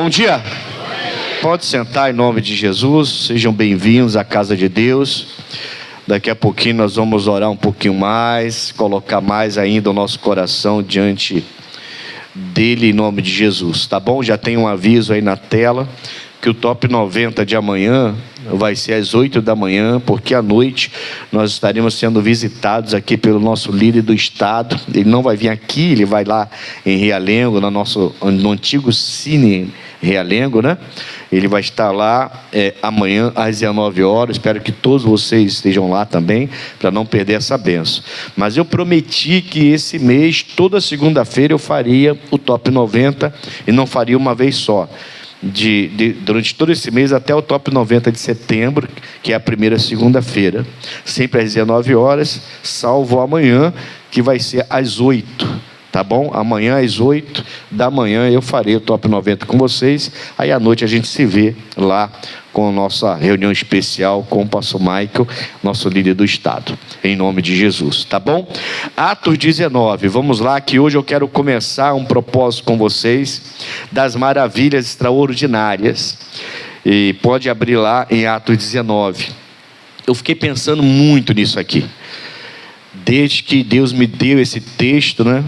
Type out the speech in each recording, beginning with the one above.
Bom dia. Pode sentar em nome de Jesus. Sejam bem-vindos à casa de Deus. Daqui a pouquinho nós vamos orar um pouquinho mais, colocar mais ainda o nosso coração diante dele em nome de Jesus, tá bom? Já tem um aviso aí na tela que o Top 90 de amanhã vai ser às 8 da manhã, porque à noite nós estaremos sendo visitados aqui pelo nosso líder do estado. Ele não vai vir aqui, ele vai lá em Realengo, no antigo Cine Realengo, né? Ele vai estar lá amanhã às 19 horas. Espero que todos vocês estejam lá também, para não perder essa bênção. Mas eu prometi que esse mês, toda segunda-feira, eu faria o Top 90 e não faria uma vez só. Durante todo esse mês até o Top 90 de setembro, que é a primeira segunda-feira, sempre às 19 horas, salvo amanhã, que vai ser às 8. Tá bom? Amanhã às 8 da manhã eu farei o Top 90 com vocês. Aí à noite a gente se vê lá com a nossa reunião especial com o pastor Michael, nosso líder do estado, em nome de Jesus, tá bom? Atos 19, vamos lá, que hoje eu quero começar um propósito com vocês das maravilhas extraordinárias. E pode abrir lá em Atos 19. Eu fiquei pensando muito nisso aqui. Desde que Deus me deu esse texto, né?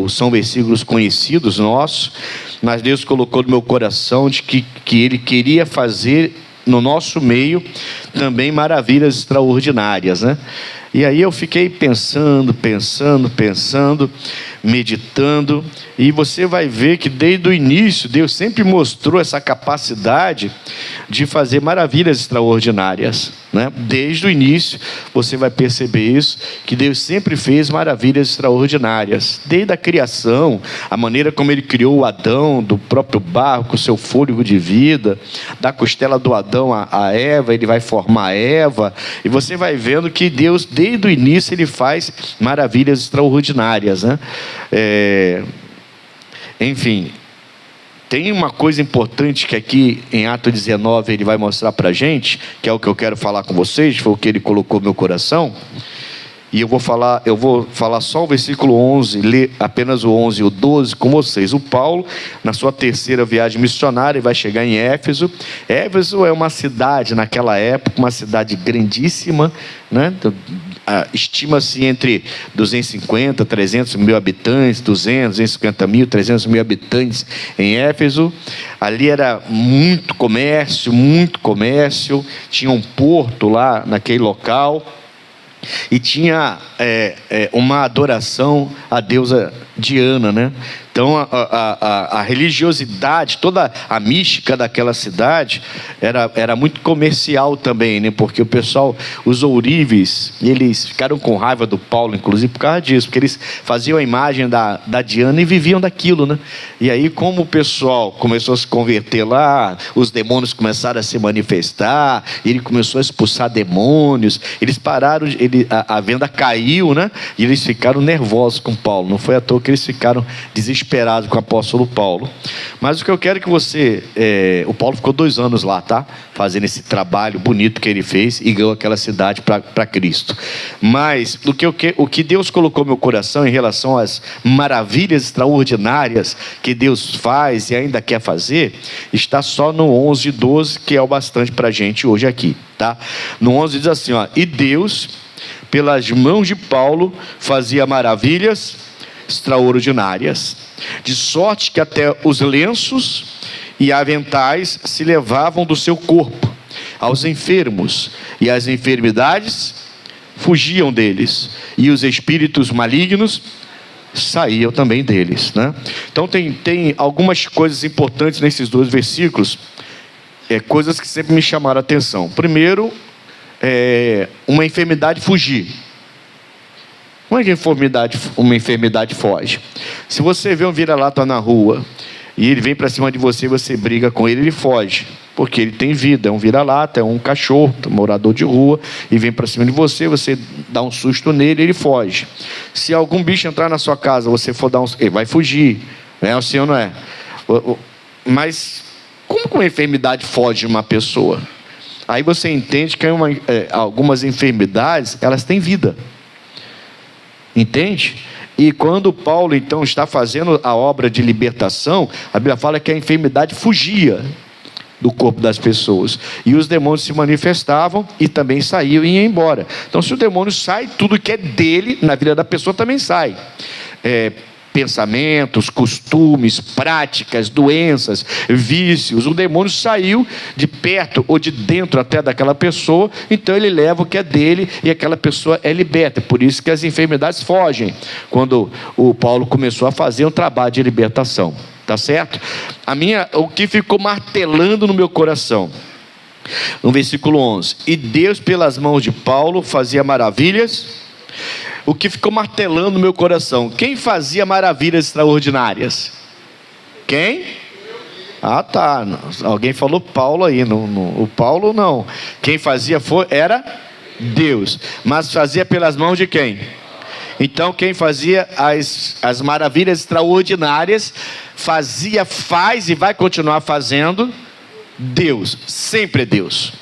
São versículos conhecidos nossos, mas Deus colocou no meu coração de que Ele queria fazer no nosso meio também maravilhas extraordinárias, né? E aí eu fiquei pensando, meditando, e você vai ver que desde o início Deus sempre mostrou essa capacidade de fazer maravilhas extraordinárias, né? Desde o início você vai perceber isso, que Deus sempre fez maravilhas extraordinárias, desde a criação, a maneira como Ele criou o Adão do próprio barro, com seu fôlego de vida, da costela do Adão a Eva, Ele vai formar a Eva, e você vai vendo que Deus, desde o início, Ele faz maravilhas extraordinárias, né? Enfim, tem uma coisa importante que aqui em Atos 19 ele vai mostrar para a gente, que é o que eu quero falar com vocês, foi o que ele colocou no meu coração. E eu vou falar só o versículo 11, ler apenas o 11 e o 12 com vocês. O Paulo, na sua terceira viagem missionária, vai chegar em Éfeso. Éfeso é uma cidade, naquela época, uma cidade grandíssima, né? Estima-se entre 250, 300 mil habitantes, 200, 250 mil, 300 mil habitantes em Éfeso. Ali era muito comércio, tinha um porto lá naquele local. E tinha uma adoração à deusa Diana, né? Então a religiosidade, toda a mística daquela cidade era muito comercial também, né? Porque o pessoal, os ourives, eles ficaram com raiva do Paulo, inclusive por causa disso, porque eles faziam a imagem da Diana e viviam daquilo, né? E aí, como o pessoal começou a se converter lá, os demônios começaram a se manifestar, ele começou a expulsar demônios, eles pararam, a venda caiu, né? E eles ficaram nervosos com Paulo. Não foi à toa que eles ficaram desesperados com o apóstolo Paulo. Mas o que eu quero que você... o Paulo ficou 2 anos lá, tá? Fazendo esse trabalho bonito que ele fez e ganhou aquela cidade para Cristo. Mas o que Deus colocou no meu coração em relação às maravilhas extraordinárias que Deus faz e ainda quer fazer, está só no 11 e 12, que é o bastante para a gente hoje aqui, tá? No 11 diz assim, ó: e Deus, pelas mãos de Paulo, fazia maravilhas extraordinárias, de sorte que até os lenços e aventais se levavam do seu corpo aos enfermos, e as enfermidades fugiam deles, e os espíritos malignos saíam também deles, né? Então tem algumas coisas importantes nesses 2 versículos, coisas que sempre me chamaram a atenção. Primeiro, uma enfermidade fugir. Como é que uma enfermidade foge? Se você vê um vira-lata na rua e ele vem para cima de você, você briga com ele, ele foge, porque ele tem vida, é um vira-lata, é um cachorro, um morador de rua, e vem para cima de você, você dá um susto nele, ele foge. Se algum bicho entrar na sua casa, você for dar ele vai fugir, é assim ou não é? Mas como que uma enfermidade foge de uma pessoa? Aí você entende que algumas enfermidades, elas têm vida. Entende? E quando Paulo então está fazendo a obra de libertação, a Bíblia fala que a enfermidade fugia do corpo das pessoas, e os demônios se manifestavam e também saíam e iam embora. Então, se o demônio sai, tudo que é dele na vida da pessoa também sai. Pensamentos, costumes, práticas, doenças, vícios. O demônio saiu de perto ou de dentro até daquela pessoa, então ele leva o que é dele e aquela pessoa é liberta. Por isso que as enfermidades fogem, quando o Paulo começou a fazer um trabalho de libertação. Tá certo? O que ficou martelando no meu coração, no versículo 11: e Deus pelas mãos de Paulo fazia maravilhas. O que ficou martelando no meu coração: quem fazia maravilhas extraordinárias? Quem? Ah, tá. Alguém falou Paulo aí. O Paulo não. Quem fazia era Deus. Mas fazia pelas mãos de quem? Então, quem fazia as maravilhas extraordinárias, faz e vai continuar fazendo? Deus. Sempre é Deus.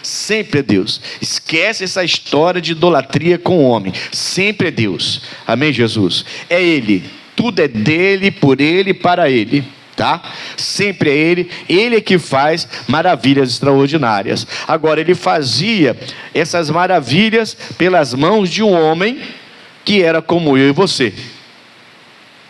Sempre é Deus. Esquece essa história de idolatria com o homem. Sempre é Deus. Amém, Jesus? É Ele. Tudo é dele, por Ele e para Ele. Tá? Sempre é Ele é que faz maravilhas extraordinárias. Agora, Ele fazia essas maravilhas pelas mãos de um homem que era como eu e você.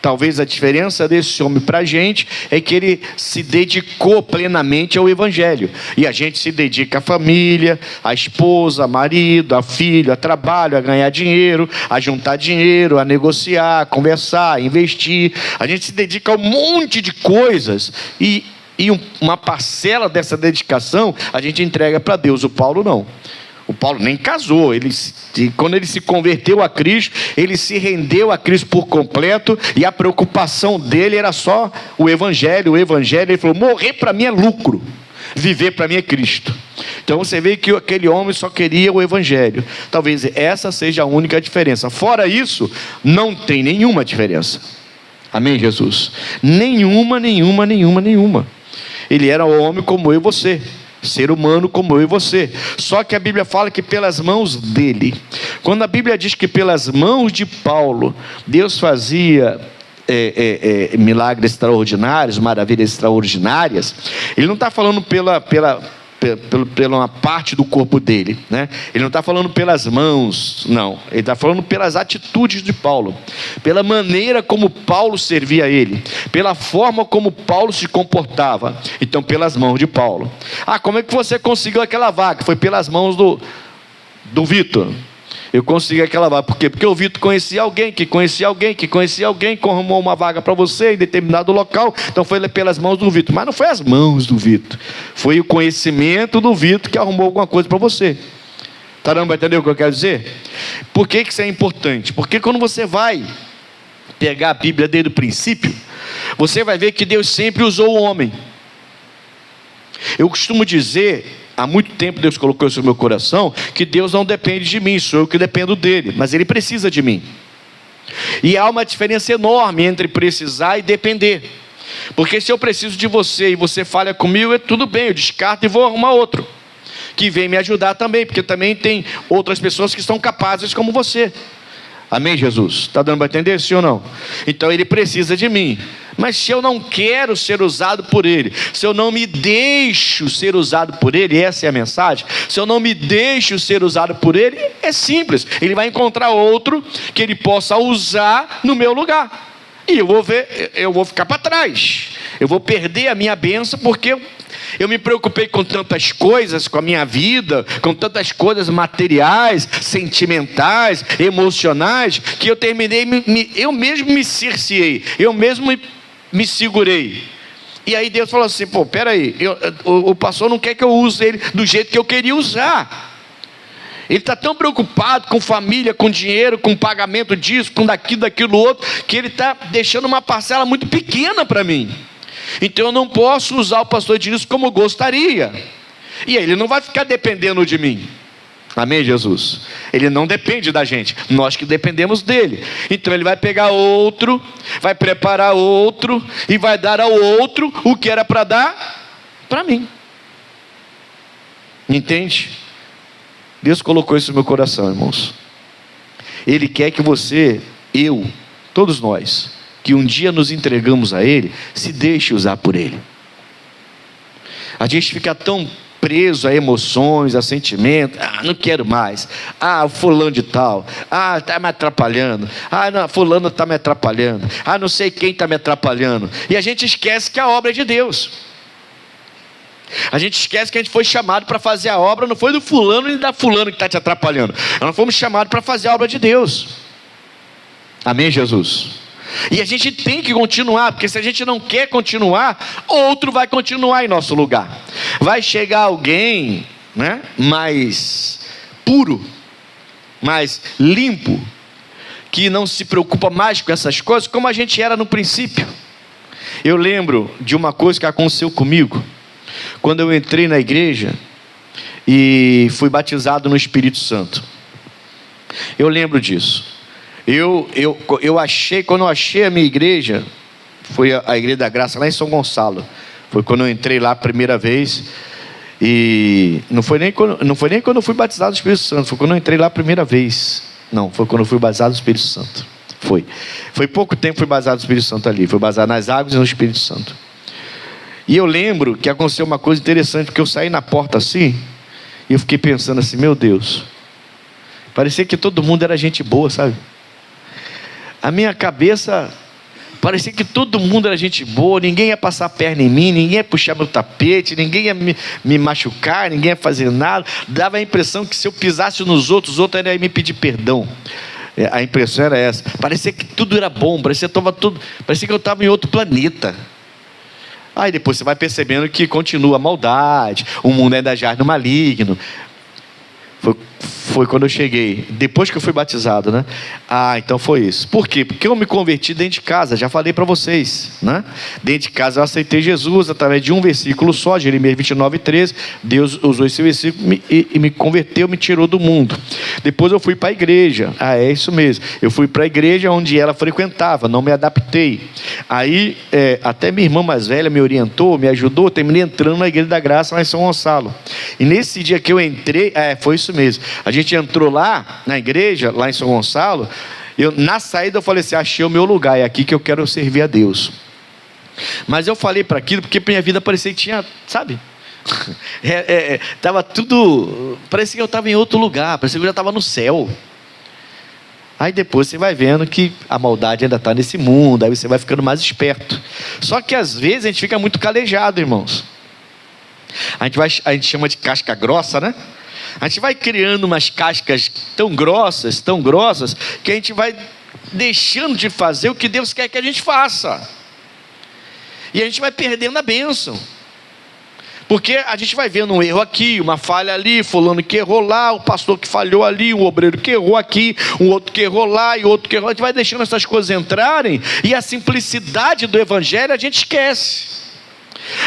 Talvez a diferença desse homem para a gente é que ele se dedicou plenamente ao Evangelho. E a gente se dedica à família, à esposa, ao marido, ao filho, a trabalho, a ganhar dinheiro, a juntar dinheiro, a negociar, a conversar, a investir. A gente se dedica a um monte de coisas e uma parcela dessa dedicação a gente entrega para Deus. O Paulo não. O Paulo nem casou, quando ele se converteu a Cristo, ele se rendeu a Cristo por completo, e a preocupação dele era só o Evangelho. Ele falou: morrer para mim é lucro, viver para mim é Cristo. Então você vê que aquele homem só queria o Evangelho. Talvez essa seja a única diferença. Fora isso, não tem nenhuma diferença. Amém, Jesus? Nenhuma. Ele era um homem como eu e você, ser humano como eu e você. Só que a Bíblia fala que pelas mãos dele. Quando a Bíblia diz que pelas mãos de Paulo Deus fazia milagres extraordinários, maravilhas extraordinárias, ele não está falando pela uma parte do corpo dele, né? Ele não está falando pelas mãos, não. Ele está falando pelas atitudes de Paulo, pela maneira como Paulo servia a ele, pela forma como Paulo se comportava. Então, pelas mãos de Paulo. Como é que você conseguiu aquela vaga? Foi pelas mãos do Vitor. Eu consegui aquela vaga. Por quê? Porque o Vitor conhecia alguém, que arrumou uma vaga para você em determinado local. Então foi pelas mãos do Vitor. Mas não foi as mãos do Vitor. Foi o conhecimento do Vitor que arrumou alguma coisa para você. Tá dando para entender o que eu quero dizer? Por que isso é importante? Porque quando você vai pegar a Bíblia desde o princípio, você vai ver que Deus sempre usou o homem. Eu costumo dizer, há muito tempo Deus colocou isso no meu coração, que Deus não depende de mim, sou eu que dependo dele, mas ele precisa de mim. E há uma diferença enorme entre precisar e depender. Porque se eu preciso de você e você falha comigo, tudo bem, eu descarto e vou arrumar outro que vem me ajudar também, porque também tem outras pessoas que estão capazes como você. Amém, Jesus? Está dando para entender, sim ou não? Então ele precisa de mim. Mas se eu não quero ser usado por ele, se eu não me deixo ser usado por ele, essa é a mensagem. Se eu não me deixo ser usado por ele, é simples. Ele vai encontrar outro que ele possa usar no meu lugar. E eu vou ficar para trás. Eu vou perder a minha bênção porque eu me preocupei com tantas coisas, com a minha vida, com tantas coisas materiais, sentimentais, emocionais, que eu terminei, eu mesmo me cerceei, eu mesmo me segurei. E aí Deus falou assim: peraí, o pastor não quer que eu use ele do jeito que eu queria usar. Ele está tão preocupado com família, com dinheiro, com pagamento disso, com daquilo outro, que ele está deixando uma parcela muito pequena para mim. Então eu não posso usar o pastor Edilson como gostaria. E aí ele não vai ficar dependendo de mim. Amém, Jesus? Ele não depende da gente, nós que dependemos dele. Então ele vai pegar outro, vai preparar outro e vai dar ao outro o que era para dar para mim. Entende? Deus colocou isso no meu coração, irmãos. Ele quer que você todos nós, que um dia nos entregamos a Ele, se deixe usar por Ele. A gente fica tão preso a emoções, a sentimentos. Não quero mais. Fulano de tal. Está me atrapalhando. Não, fulano está me atrapalhando. Não sei quem está me atrapalhando. E a gente esquece que a obra é de Deus. A gente esquece que a gente foi chamado para fazer a obra, não foi do fulano nem da fulano que está te atrapalhando. Nós fomos chamados para fazer a obra de Deus. Amém, Jesus? E a gente tem que continuar, porque se a gente não quer continuar, outro vai continuar em nosso lugar. Vai chegar alguém, né, mais puro, mais limpo, que não se preocupa mais com essas coisas, como a gente era no princípio. Eu lembro de uma coisa que aconteceu comigo, quando eu entrei na igreja e fui batizado no Espírito Santo. Eu lembro disso. Quando eu achei a minha igreja, foi a Igreja da Graça lá em São Gonçalo. Foi quando eu entrei lá a primeira vez. E não foi nem quando eu fui batizado no Espírito Santo, foi quando eu entrei lá a primeira vez. Não, foi quando eu fui batizado no Espírito Santo. Foi pouco tempo que fui batizado no Espírito Santo ali. Fui batizado nas águas e no Espírito Santo. E eu lembro que aconteceu uma coisa interessante, porque eu saí na porta assim, e eu fiquei pensando assim, meu Deus, parecia que todo mundo era gente boa, sabe? A minha cabeça, parecia que todo mundo era gente boa, ninguém ia passar a perna em mim, ninguém ia puxar meu tapete, ninguém ia me machucar, ninguém ia fazer nada. Dava a impressão que se eu pisasse nos outros, os outros iam me pedir perdão. A impressão era essa. Parecia que tudo era bom, parecia que eu estava em outro planeta. Aí depois você vai percebendo que continua a maldade, o mundo ainda jaz no maligno. Foi quando eu cheguei, depois que eu fui batizado, né? Então foi isso. Por quê? Porque eu me converti dentro de casa, já falei para vocês, né? Dentro de casa eu aceitei Jesus através de um versículo só, Jeremias 29:13. Deus usou esse versículo e me converteu, me tirou do mundo. Depois eu fui para a igreja. É isso mesmo. Eu fui para a igreja onde ela frequentava, não me adaptei. Aí até minha irmã mais velha me orientou, me ajudou, terminei entrando na Igreja da Graça lá em São Gonçalo. E nesse dia que eu entrei, foi isso mesmo. A gente entrou lá na igreja, lá em São Gonçalo. Na saída eu falei assim, achei o meu lugar, é aqui que eu quero servir a Deus. Mas eu falei para aquilo porque minha vida parecia que tinha, sabe? Tava tudo, parecia que eu estava em outro lugar, parecia que eu já estava no céu. Aí depois você vai vendo que a maldade ainda está nesse mundo, aí você vai ficando mais esperto. Só que às vezes a gente fica muito calejado, irmãos. A gente chama de casca grossa, né? A gente vai criando umas cascas tão grossas, que a gente vai deixando de fazer o que Deus quer que a gente faça. E a gente vai perdendo a bênção. Porque a gente vai vendo um erro aqui, uma falha ali, fulano que errou lá, o pastor que falhou ali, um obreiro que errou aqui, um outro que errou lá e outro que errou. A gente vai deixando essas coisas entrarem e a simplicidade do evangelho a gente esquece.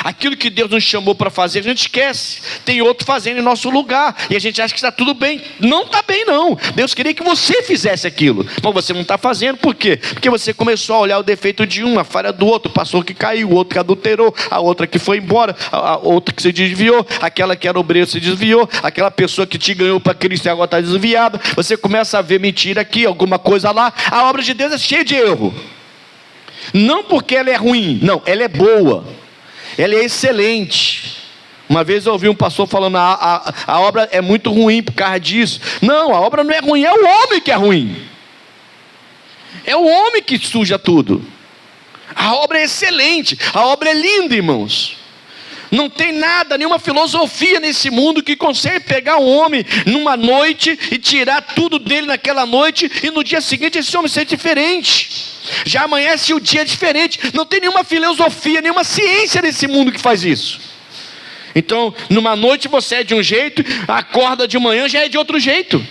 Aquilo que Deus nos chamou para fazer, a gente esquece. Tem outro fazendo em nosso lugar e a gente acha que está tudo bem. Não está bem não. Deus queria que você fizesse aquilo, mas você não está fazendo. Por quê? Porque você começou a olhar o defeito de um, a falha do outro, o pastor que caiu, o outro que adulterou, a outra que foi embora, a outra que se desviou, aquela que era obreiro se desviou, aquela pessoa que te ganhou para Cristo e agora está desviada. Você começa a ver mentira aqui, alguma coisa lá. A obra de Deus é cheia de erro. Não porque ela é ruim, não, ela é boa. Ela é excelente. Uma vez eu ouvi um pastor falando, a obra é muito ruim por causa disso. Não, a obra não é ruim, é o homem que é ruim. É o homem que suja tudo. A obra é excelente, a obra é linda, irmãos. Não tem nada, nenhuma filosofia nesse mundo que consegue pegar um homem numa noite e tirar tudo dele naquela noite e no dia seguinte esse homem ser diferente. Já amanhece o dia diferente. Não tem nenhuma filosofia, nenhuma ciência nesse mundo que faz isso. Então, numa noite você é de um jeito, acorda de manhã já é de outro jeito.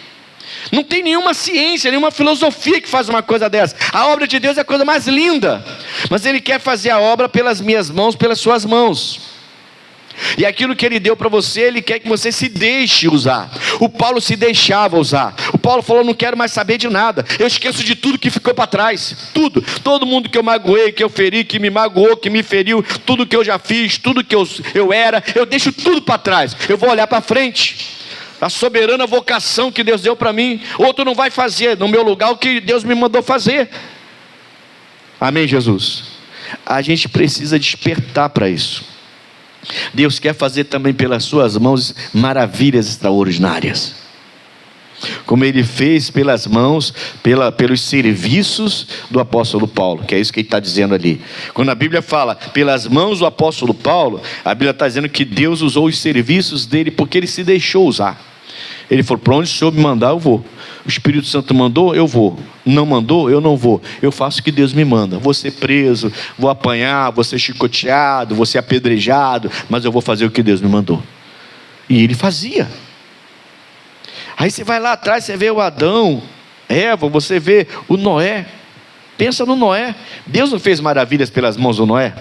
Não tem nenhuma ciência, nenhuma filosofia que faz uma coisa dessa. A obra de Deus é a coisa mais linda. Mas Ele quer fazer a obra pelas minhas mãos, pelas suas mãos. E aquilo que Ele deu para você, Ele quer que você se deixe usar. O Paulo se deixava usar. O Paulo falou, não quero mais saber de nada. Eu esqueço de tudo que ficou para trás. Tudo. Todo mundo que eu magoei, que eu feri, que me magoou, que me feriu. Tudo que eu já fiz, tudo que eu era. Eu deixo tudo para trás. Eu vou olhar para frente. a soberana vocação que Deus deu para mim, ou tu não vai fazer no meu lugar o que Deus me mandou fazer. Amém, Jesus? A gente precisa despertar para isso. Deus quer fazer também pelas suas mãos maravilhas extraordinárias, como Ele fez pelas mãos, pelos serviços do apóstolo Paulo, que é isso que ele está dizendo ali. Quando a Bíblia fala pelas mãos do apóstolo Paulo, a Bíblia está dizendo que Deus usou os serviços dele porque ele se deixou usar. Ele falou: para onde o Senhor me mandar, eu vou. O Espírito Santo mandou, eu vou. Não mandou, eu não vou. Eu faço o que Deus me manda. Vou ser preso, vou apanhar, vou ser chicoteado, vou ser apedrejado, mas eu vou fazer o que Deus me mandou. E ele fazia. Aí você vai lá atrás, você vê o Adão, Eva, você vê o Noé. Pensa no Noé. Deus não fez maravilhas pelas mãos do Noé?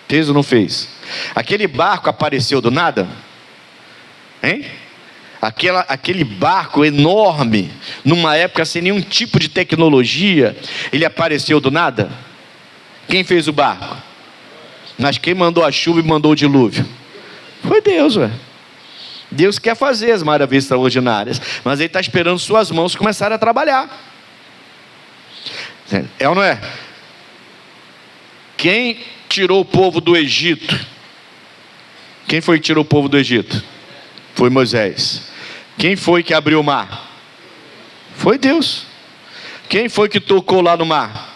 Fez ou não fez? Aquele barco apareceu do nada? Hein? Aquele barco enorme, numa época sem nenhum tipo de tecnologia, ele apareceu do nada? Quem fez o barco? Mas quem mandou a chuva e mandou o dilúvio? Foi Deus, ué. Deus quer fazer as maravilhas extraordinárias, mas Ele está esperando suas mãos começarem a trabalhar. É ou não é? Quem tirou o povo do Egito? Quem foi que tirou o povo do Egito? Foi Moisés. Quem foi que abriu o mar? Foi Deus. Quem foi que tocou lá no mar?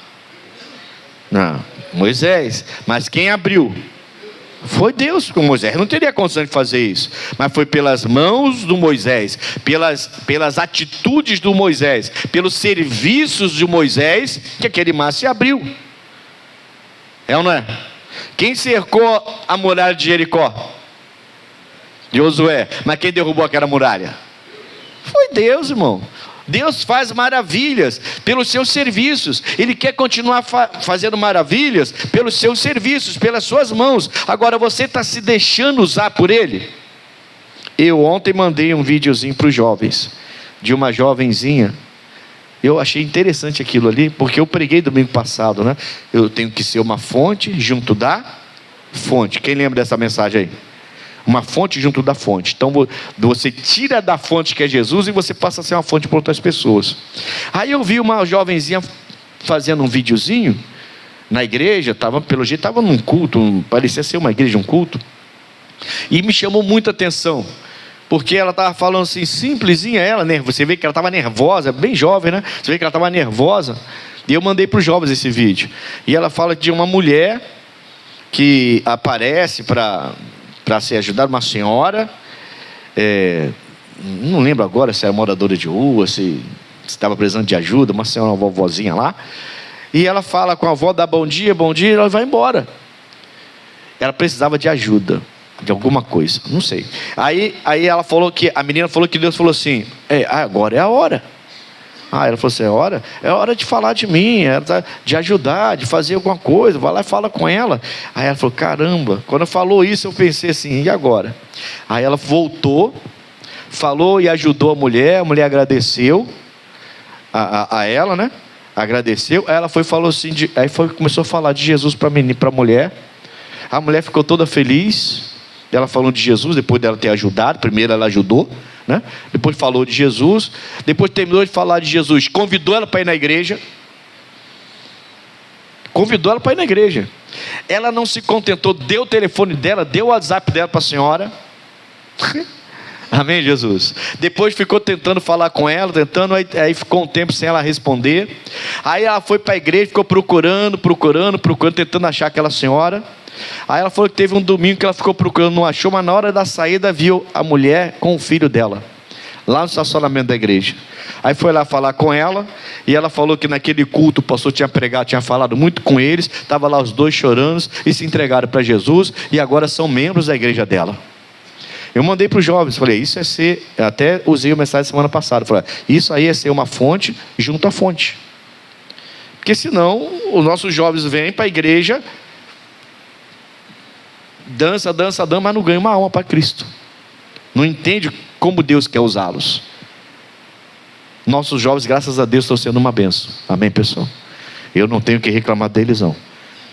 Não, Moisés. Mas quem abriu? Foi Deus. Com Moisés não teria condição de fazer isso, mas foi pelas mãos do Moisés, pelas atitudes do Moisés, pelos serviços de Moisés, que aquele mar se abriu. É ou não é? Quem cercou a muralha de Jericó? Josué. Mas quem derrubou aquela muralha? Foi Deus, irmão. Deus faz maravilhas pelos seus serviços. Ele quer continuar fazendo maravilhas pelos seus serviços, pelas suas mãos. Agora você está se deixando usar por Ele? Eu ontem mandei um videozinho para os jovens, de uma jovenzinha. Eu achei interessante aquilo ali, porque eu preguei domingo passado, né? Eu tenho que ser uma fonte junto da fonte. Quem lembra dessa mensagem aí? Uma fonte junto da fonte. Então você tira da fonte que é Jesus e você passa a ser uma fonte para outras pessoas. Aí eu vi uma jovenzinha fazendo um videozinho na igreja, pelo jeito estava num culto, parecia ser uma igreja, um culto, e me chamou muita atenção, porque ela estava falando assim, simplesinha ela, né? Você vê que ela estava nervosa, bem jovem, né? Você vê que ela estava nervosa, e eu mandei para os jovens esse vídeo, e ela fala de uma mulher que aparece para ser ajudada, uma senhora, não lembro agora se era moradora de rua, se estava precisando de ajuda, uma senhora, uma vovozinha lá, e ela fala com a avó, dá bom dia, e ela vai embora. Ela precisava de ajuda, de alguma coisa, não sei. Aí a menina falou que Deus falou assim, agora é a hora. Ela falou assim, é hora de falar de mim, de ajudar, de fazer alguma coisa, vai lá e fala com ela. Aí ela falou, caramba, quando falou isso eu pensei assim, e agora? Aí ela voltou, falou e ajudou a mulher agradeceu a ela, né? Agradeceu, aí ela falou assim, começou a falar de Jesus para a mulher. A mulher ficou toda feliz, ela falou de Jesus, depois dela ter ajudado, primeiro ela ajudou, né? Depois falou de Jesus, depois terminou de falar de Jesus, convidou ela para ir na igreja. Ela não se contentou, deu o telefone dela, deu o WhatsApp dela para a senhora. Amém, Jesus? Depois ficou tentando falar com ela, aí ficou um tempo sem ela responder. Aí ela foi para a igreja, ficou procurando, tentando achar aquela senhora. Aí ela falou que teve um domingo que ela ficou procurando, não achou, mas na hora da saída viu a mulher com o filho dela, lá no estacionamento da igreja. Aí foi lá falar com ela, e ela falou que naquele culto o pastor tinha pregado, tinha falado muito com eles, estava lá os dois chorando, e se entregaram para Jesus, e agora são membros da igreja dela. Eu mandei para os jovens, falei, isso é ser, até usei a mensagem semana passada, falei, isso aí é ser uma fonte junto à fonte. Porque senão, os nossos jovens vêm para a igreja, dança, mas não ganha uma alma para Cristo. Não entende como Deus quer usá-los. Nossos jovens, graças a Deus, estão sendo uma bênção. Amém, pessoal? Eu não tenho que reclamar deles, não.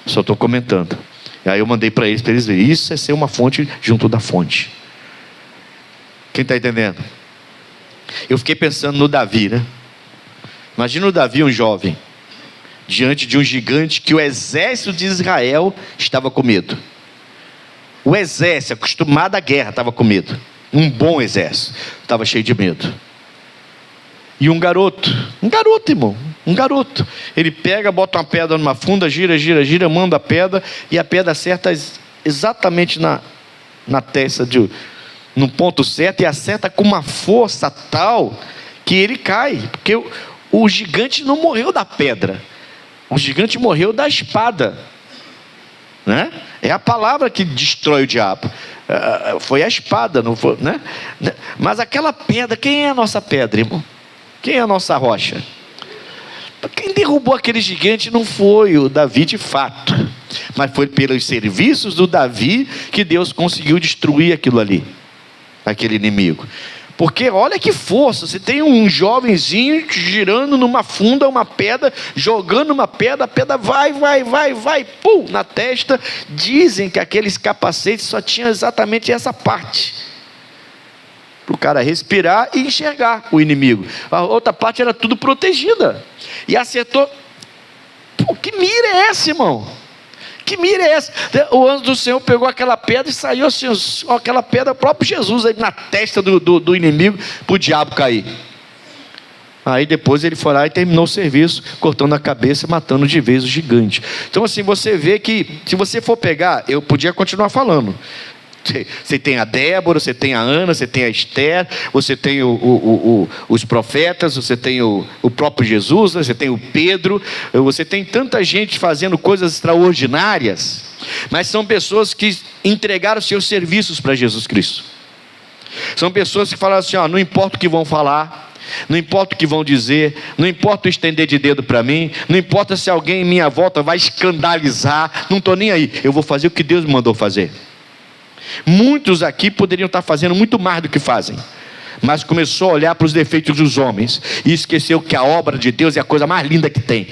Só estou comentando. E aí eu mandei para eles verem. Isso é ser uma fonte junto da fonte. Quem está entendendo? Eu fiquei pensando no Davi, né? Imagina o Davi, um jovem, diante de um gigante que o exército de Israel estava com medo. O exército, acostumado à guerra, estava com medo. Um bom exército, estava cheio de medo. E um garoto, irmão, um garoto. Ele pega, bota uma pedra numa funda, gira, gira, gira, manda a pedra, e a pedra acerta exatamente na testa, no ponto certo, e acerta com uma força tal que ele cai. Porque o gigante não morreu da pedra, o gigante morreu da espada, né? É a palavra que destrói o diabo. Foi a espada, não foi, né? Mas aquela pedra, quem é a nossa pedra, irmão? Quem é a nossa rocha? Quem derrubou aquele gigante não foi o Davi de fato, mas foi pelos serviços do Davi que Deus conseguiu destruir aquilo ali, aquele inimigo. Porque olha que força, você tem um jovenzinho girando numa funda uma pedra, jogando uma pedra, a pedra vai, pum, na testa. Dizem que aqueles capacetes só tinham exatamente essa parte, para o cara respirar e enxergar o inimigo. A outra parte era tudo protegida, e acertou. Pô, que mira é essa, irmão? Que mira é essa? O anjo do Senhor pegou aquela pedra e saiu assim, aquela pedra, o próprio Jesus aí na testa do inimigo, para o diabo cair. Aí depois ele foi lá e terminou o serviço, cortando a cabeça e matando de vez o gigante. Então assim, você vê que, se você for pegar, eu podia continuar falando. Você tem a Débora, você tem a Ana, você tem a Esther, você tem os profetas, você tem o próprio Jesus, você tem o Pedro, você tem tanta gente fazendo coisas extraordinárias, mas são pessoas que entregaram seus serviços para Jesus Cristo. São pessoas que falaram assim, não importa o que vão falar, não importa o que vão dizer, não importa o estender de dedo para mim, não importa se alguém em minha volta vai escandalizar, não estou nem aí, eu vou fazer o que Deus me mandou fazer. Muitos aqui poderiam estar fazendo muito mais do que fazem, mas começou a olhar para os defeitos dos homens e esqueceu que a obra de Deus é a coisa mais linda que tem.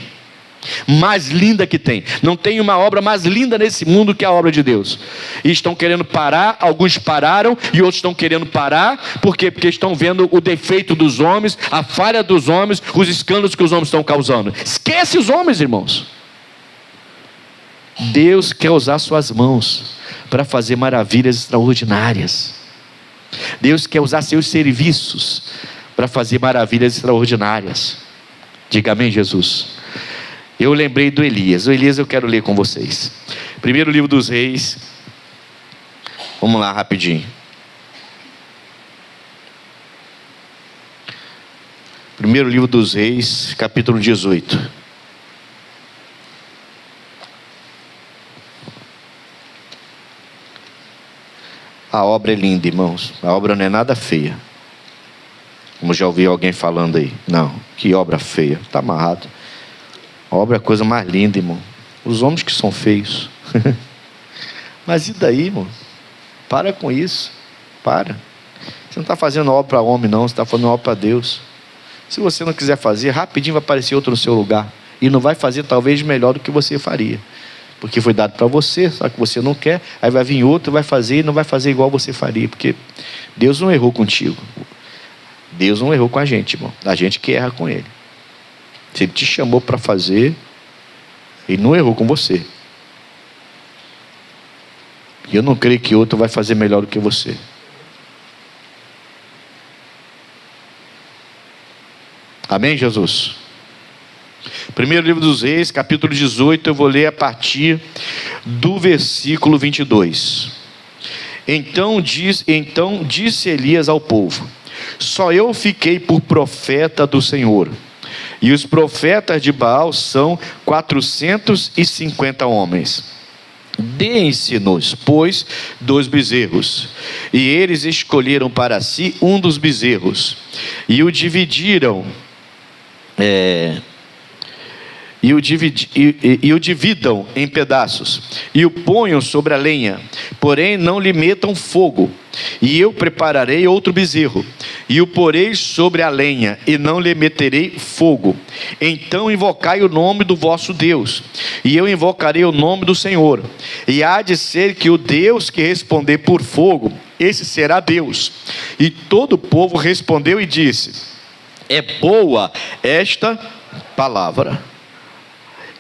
Mais linda que tem. Não tem uma obra mais linda nesse mundo que a obra de Deus. E estão querendo parar, alguns pararam e outros estão querendo parar. Por quê? Porque estão vendo o defeito dos homens, a falha dos homens, os escândalos que os homens estão causando. Esquece os homens, irmãos. Deus quer usar suas mãos para fazer maravilhas extraordinárias. Deus quer usar seus serviços para fazer maravilhas extraordinárias. Diga amém, Jesus. Eu lembrei do Elias. O Elias eu quero ler com vocês. Primeiro livro dos Reis. Vamos lá rapidinho. Primeiro livro dos Reis, capítulo 18. A obra é linda, irmãos. A obra não é nada feia, como já ouvi alguém falando aí. Não, que obra feia, está amarrado. A obra é a coisa mais linda, irmão. Os homens que são feios. Mas e daí, irmão? Para com isso. Para. Você não está fazendo obra para homem, não. Você está fazendo obra para Deus. Se você não quiser fazer, rapidinho vai aparecer outro no seu lugar. E não vai fazer talvez melhor do que você faria, porque foi dado para você, só que você não quer. Aí vai vir outro, vai fazer e não vai fazer igual você faria, porque Deus não errou contigo. Deus não errou com a gente, irmão. A gente que erra com Ele. Se Ele te chamou para fazer, Ele não errou com você. E eu não creio que outro vai fazer melhor do que você. Amém, Jesus? Primeiro livro dos Reis, capítulo 18, eu vou ler a partir do versículo 22. Então disse Elias ao povo: só eu fiquei por profeta do Senhor, e os profetas de Baal são 450 homens. Deem-se-nos, pois, 2 bezerros. E eles escolheram para si um dos bezerros, e o dividiram e o dividam em pedaços, e o ponham sobre a lenha, porém não lhe metam fogo. E eu prepararei outro bezerro, e o porei sobre a lenha, e não lhe meterei fogo. Então invocai o nome do vosso Deus, e eu invocarei o nome do Senhor. E há de ser que o Deus que responder por fogo, esse será Deus. E todo o povo respondeu e disse: é boa esta palavra.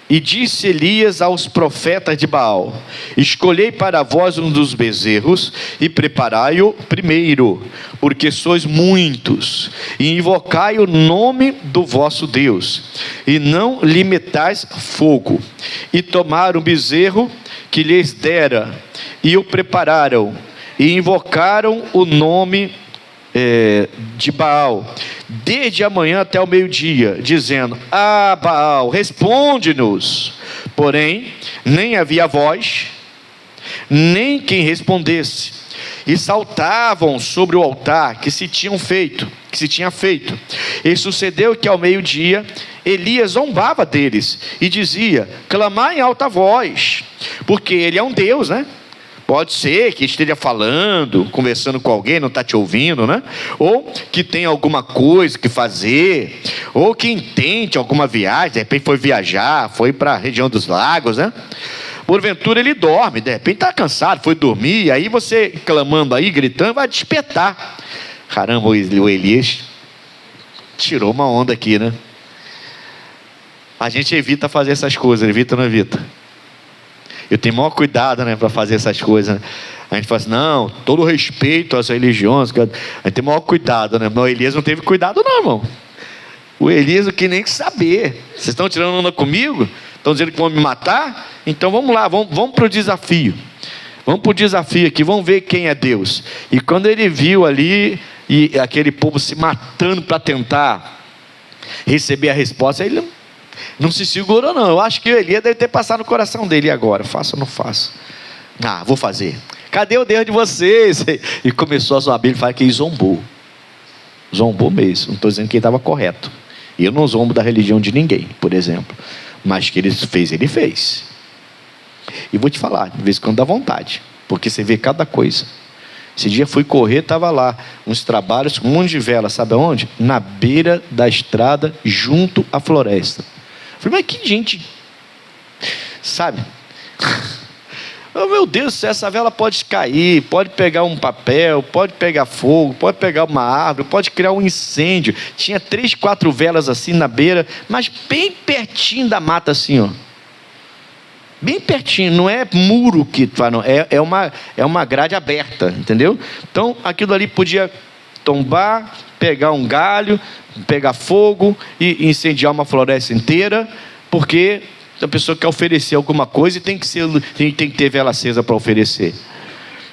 E disse Elias aos profetas de Baal: escolhei para vós um dos bezerros, e preparai-o primeiro, porque sois muitos, e invocai o nome do vosso Deus, e não lhe metais fogo. E tomaram o bezerro que lhes dera, e o prepararam, e invocaram o nome de Baal, desde a manhã até o meio-dia, dizendo: ah, Baal, responde-nos. Porém, nem havia voz, nem quem respondesse. E saltavam sobre o altar que se tinha feito. E sucedeu que ao meio-dia Elias zombava deles e dizia: clamai em alta voz, porque ele é um Deus, né? Pode ser que esteja falando, conversando com alguém, não está te ouvindo, né? Ou que tem alguma coisa que fazer, ou que intente alguma viagem, de repente foi viajar, foi para a região dos lagos, né? Porventura ele dorme, de repente está cansado, foi dormir, aí você clamando aí, gritando, vai despertar. Caramba, o Elias tirou uma onda aqui, né? A gente evita fazer essas coisas, evita ou não evita? Eu tenho maior cuidado, né, para fazer essas coisas, né? A gente fala assim: não, todo respeito às religiões, a gente tem maior cuidado, né? Mas o Elias não teve cuidado não, irmão. O Elias não quer nem saber. Vocês estão tirando onda comigo? Estão dizendo que vão me matar? Então vamos lá, vamos para o desafio. Vamos para o desafio aqui, vamos ver quem é Deus. E quando ele viu ali, e aquele povo se matando para tentar receber a resposta, ele não se segurou não. Eu acho que o Elias deve ter passado no coração dele: e agora? Faço ou não faço? Ah, vou fazer. Cadê o Deus de vocês? E começou a zoar. A Bíblia fala que ele zombou mesmo. Não estou dizendo que ele estava correto. Eu não zombo da religião de ninguém, por exemplo, mas que ele fez. E vou te falar, de vez em quando dá vontade, porque você vê cada coisa. Esse dia fui correr, estava lá uns trabalhos com um monte de vela, sabe aonde? Na beira da estrada, junto à floresta. Falei: mas que gente, sabe? Oh, meu Deus, essa vela pode cair, pode pegar um papel, pode pegar fogo, pode pegar uma árvore, pode criar um incêndio. Tinha 3, 4 velas assim na beira, mas bem pertinho da mata assim, ó. Bem pertinho, não é muro que não, é uma grade aberta, entendeu? Então aquilo ali podia tombar, pegar um galho, pegar fogo e incendiar uma floresta inteira, porque a pessoa quer oferecer alguma coisa e tem que ter vela acesa para oferecer.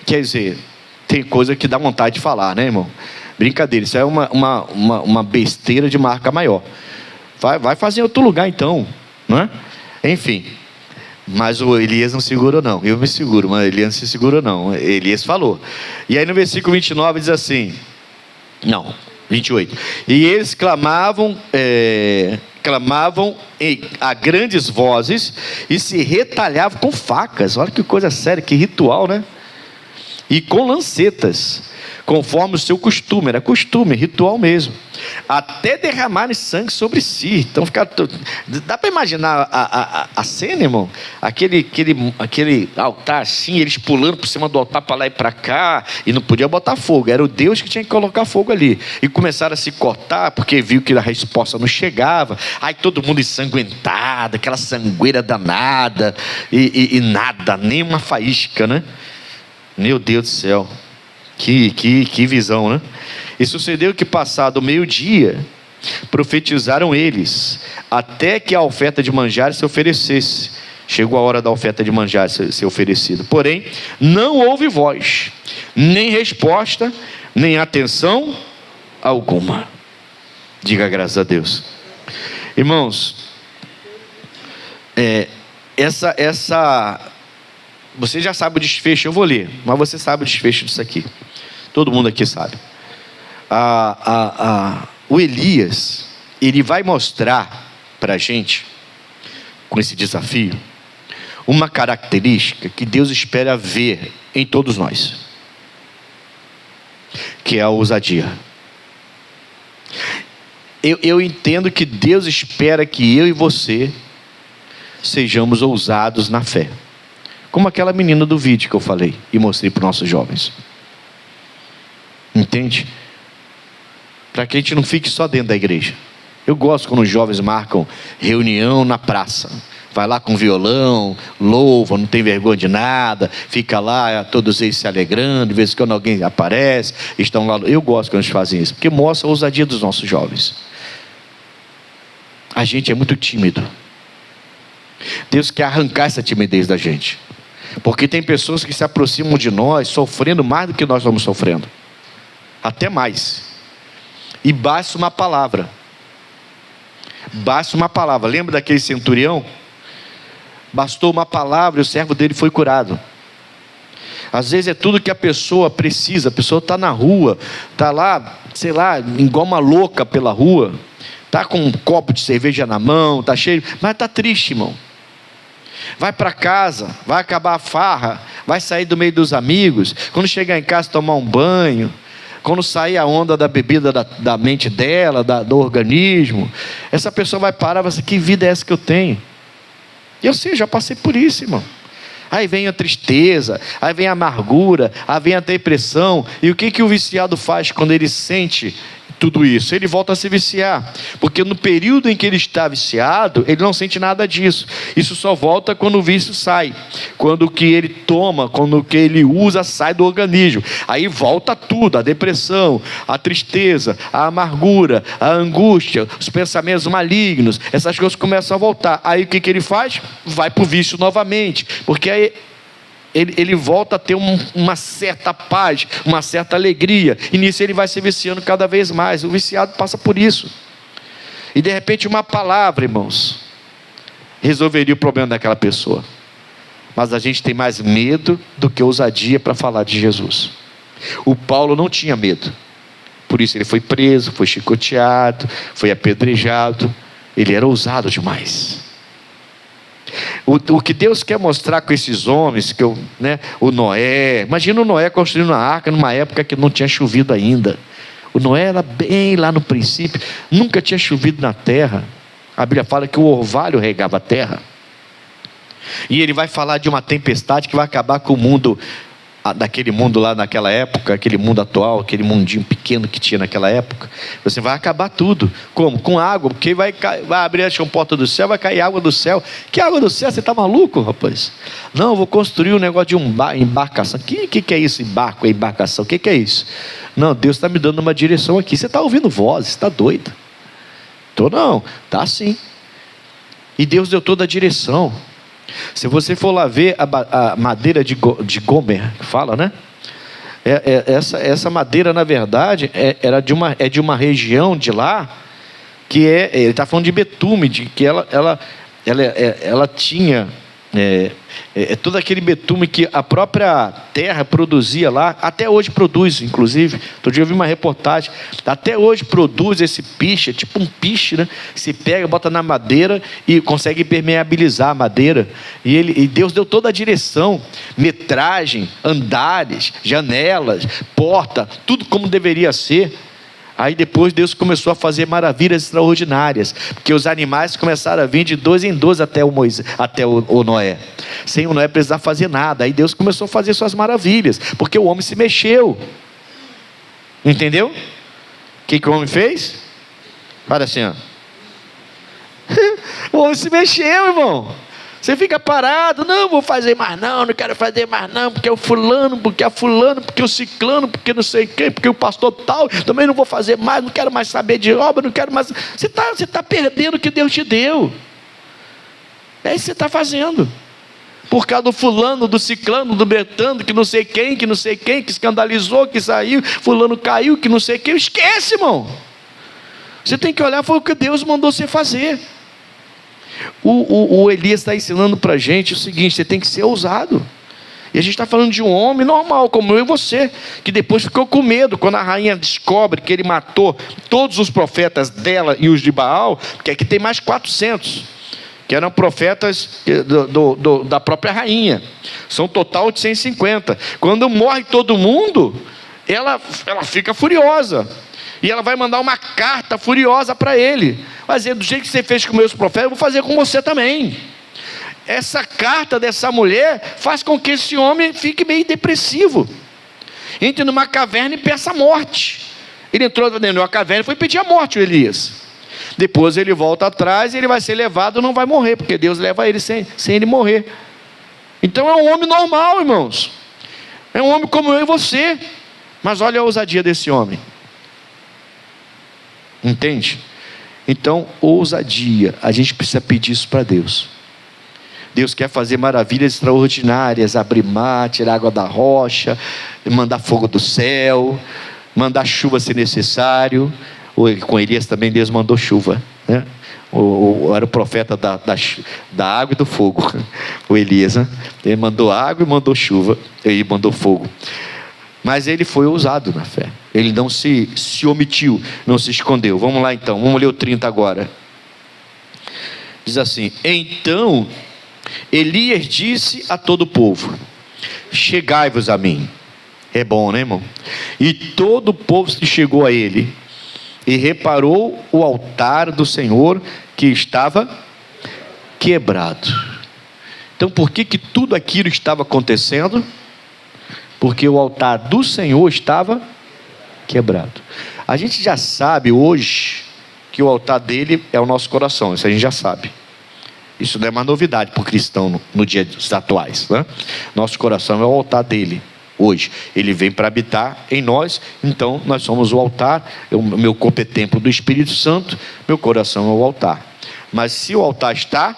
Quer dizer, tem coisa que dá vontade de falar, né, irmão? Brincadeira, isso é uma besteira de marca maior. Vai fazer em outro lugar então, não é? Enfim. Mas o Elias não segurou não. Eu me seguro, mas Elias não se segurou não. Elias falou. E aí no versículo 29 diz assim: não, 28. E eles clamavam a grandes vozes e se retalhavam com facas. Olha que coisa séria, que ritual, né? E com lancetas, conforme o seu costume. Era costume, ritual mesmo, até derramarem sangue sobre si. Então dá para imaginar a cena, irmão? Aquele altar assim, eles pulando por cima do altar para lá e para cá, e não podia botar fogo, era o Deus que tinha que colocar fogo ali. E começaram a se cortar, porque viu que a resposta não chegava. Aí todo mundo ensanguentado, aquela sangueira danada, e nada, nem uma faísca, né? Meu Deus do céu, que visão, né? E sucedeu que, passado o meio-dia, profetizaram eles, até que a oferta de manjares se oferecesse. Chegou a hora da oferta de manjares ser oferecida. Porém, não houve voz, nem resposta, nem atenção alguma. Diga graças a Deus. Irmãos, você já sabe o desfecho, eu vou ler, mas você sabe o desfecho disso aqui. Todo mundo aqui sabe. O Elias, ele vai mostrar para a gente com esse desafio, uma característica que Deus espera ver em todos nós, que é a ousadia. Eu entendo que Deus espera que eu e você sejamos ousados na fé, como aquela menina do vídeo que eu falei e mostrei para os nossos jovens. Entende? Para que a gente não fique só dentro da igreja. Eu gosto quando os jovens marcam reunião na praça. Vai lá com violão, louva, não tem vergonha de nada, fica lá, todos eles se alegrando, de vez em quando alguém aparece, estão lá. Eu gosto quando eles fazem isso, porque mostra a ousadia dos nossos jovens. A gente é muito tímido. Deus quer arrancar essa timidez da gente, porque tem pessoas que se aproximam de nós sofrendo mais do que nós estamos sofrendo, até mais, e basta uma palavra. Basta uma palavra. Lembra daquele centurião? Bastou uma palavra e o servo dele foi curado. Às vezes é tudo que a pessoa precisa. A pessoa está na rua, está lá, sei lá, igual uma louca pela rua, está com um copo de cerveja na mão, está cheio, mas está triste, irmão. Vai para casa, vai acabar a farra, vai sair do meio dos amigos, quando chegar em casa tomar um banho, quando sair a onda da bebida da mente dela, do organismo, essa pessoa vai parar e vai dizer: que vida é essa que eu tenho? Eu sei, já passei por isso, irmão. Aí vem a tristeza, aí vem a amargura, aí vem a depressão. E o que o viciado faz quando ele sente tudo isso? Ele volta a se viciar, porque no período em que ele está viciado, ele não sente nada disso. Isso só volta quando o vício sai, quando o que ele toma, quando o que ele usa sai do organismo. Aí volta tudo: a depressão, a tristeza, a amargura, a angústia, os pensamentos malignos, essas coisas começam a voltar. Aí o que ele faz? Vai para o vício novamente, porque aí ele volta a ter uma certa paz, uma certa alegria, e nisso ele vai se viciando cada vez mais. O viciado passa por isso. E de repente uma palavra, irmãos, resolveria o problema daquela pessoa. Mas a gente tem mais medo do que ousadia para falar de Jesus. O Paulo não tinha medo, por isso ele foi preso, foi chicoteado, foi apedrejado. Ele era ousado demais. O que Deus quer mostrar com esses homens, o Noé, imagina o Noé construindo uma arca numa época que não tinha chovido ainda. O Noé era bem lá no princípio, nunca tinha chovido na terra. A Bíblia fala que o orvalho regava a terra. E ele vai falar de uma tempestade que vai acabar com o mundo, daquele mundo lá naquela época, aquele mundo atual, aquele mundinho pequeno que tinha naquela época. Você vai acabar tudo. Como? Com água, porque vai abrir a comporta do céu, vai cair água do céu. Que água do céu? Você está maluco, rapaz? Não, eu vou construir um negócio de embarcação. Que é isso? Embarcação? O que é isso? Não, Deus está me dando uma direção aqui. Você está ouvindo vozes? Você está doido? Tô não, tá sim. E Deus deu toda a direção. Se você for lá ver a madeira de Gomer, fala, né? Essa madeira, na verdade, é de uma região de lá, que ele está falando de betume, de que ela tinha todo aquele betume que a própria terra produzia lá. Até hoje produz, inclusive. Outro dia eu vi uma reportagem, até hoje produz esse piche, é tipo um piche, né? Se pega, bota na madeira e consegue permeabilizar a madeira. E Deus deu toda a direção, metragem, andares, janelas, porta, tudo como deveria ser. Aí depois Deus começou a fazer maravilhas extraordinárias, porque os animais começaram a vir de 2 em 2 até o Noé, sem o Noé precisar fazer nada. Aí Deus começou a fazer suas maravilhas, porque o homem se mexeu. Entendeu? O que o homem fez? Olha assim, ó. O homem se mexeu, irmão. Você fica parado: não vou fazer mais não quero fazer mais não, porque o fulano, porque a fulano, porque o ciclano, porque não sei quem, porque o pastor tal, também não vou fazer mais, não quero mais saber de obra, não quero mais. Você está perdendo o que Deus te deu. É isso que você está fazendo, por causa do fulano, do ciclano, do betano, que não sei quem, que escandalizou, que saiu, fulano caiu, que não sei quem. Esquece, irmão. Você tem que olhar, foi o que Deus mandou você fazer. O Elias está ensinando para a gente o seguinte: você tem que ser ousado. E a gente está falando de um homem normal, como eu e você, que depois ficou com medo quando a rainha descobre que ele matou todos os profetas dela e os de Baal, porque aqui tem mais 400 que eram profetas da própria rainha. São total de 150. Quando morre todo mundo, ela fica furiosa. E ela vai mandar uma carta furiosa para ele. Vai dizer, do jeito que você fez com meus profetas, eu vou fazer com você também. Essa carta dessa mulher faz com que esse homem fique meio depressivo. Entre numa caverna e peça a morte. Ele entrou dentro de uma caverna e foi pedir a morte, o Elias. Depois ele volta atrás e ele vai ser levado, não vai morrer, porque Deus leva ele sem ele morrer. Então é um homem normal, irmãos. É um homem como eu e você. Mas olha a ousadia desse homem. Entende? Então, ousadia. A gente precisa pedir isso para Deus. Deus quer fazer maravilhas extraordinárias, abrir mar, tirar água da rocha, mandar fogo do céu, mandar chuva se necessário. Com Elias também Deus mandou chuva, né? Era o profeta da água e do fogo, o Elias, né? Ele mandou água e mandou chuva, e mandou fogo. Mas ele foi ousado na fé. Ele não se omitiu, não se escondeu. Vamos lá então, vamos ler o 30 agora. Diz assim: então Elias disse a todo o povo: chegai-vos a mim. É bom, né, irmão? E todo o povo se chegou a ele, e reparou o altar do Senhor que estava quebrado. Então por que tudo aquilo estava acontecendo? Porque o altar do Senhor estava quebrado. A gente já sabe hoje que o altar dele é o nosso coração. Isso a gente já sabe. Isso não é uma novidade para o cristão no dia dos atuais, né? Nosso coração é o altar dele hoje. Ele vem para habitar em nós. Então nós somos o altar. Meu corpo é templo do Espírito Santo. Meu coração é o altar. Mas se o altar está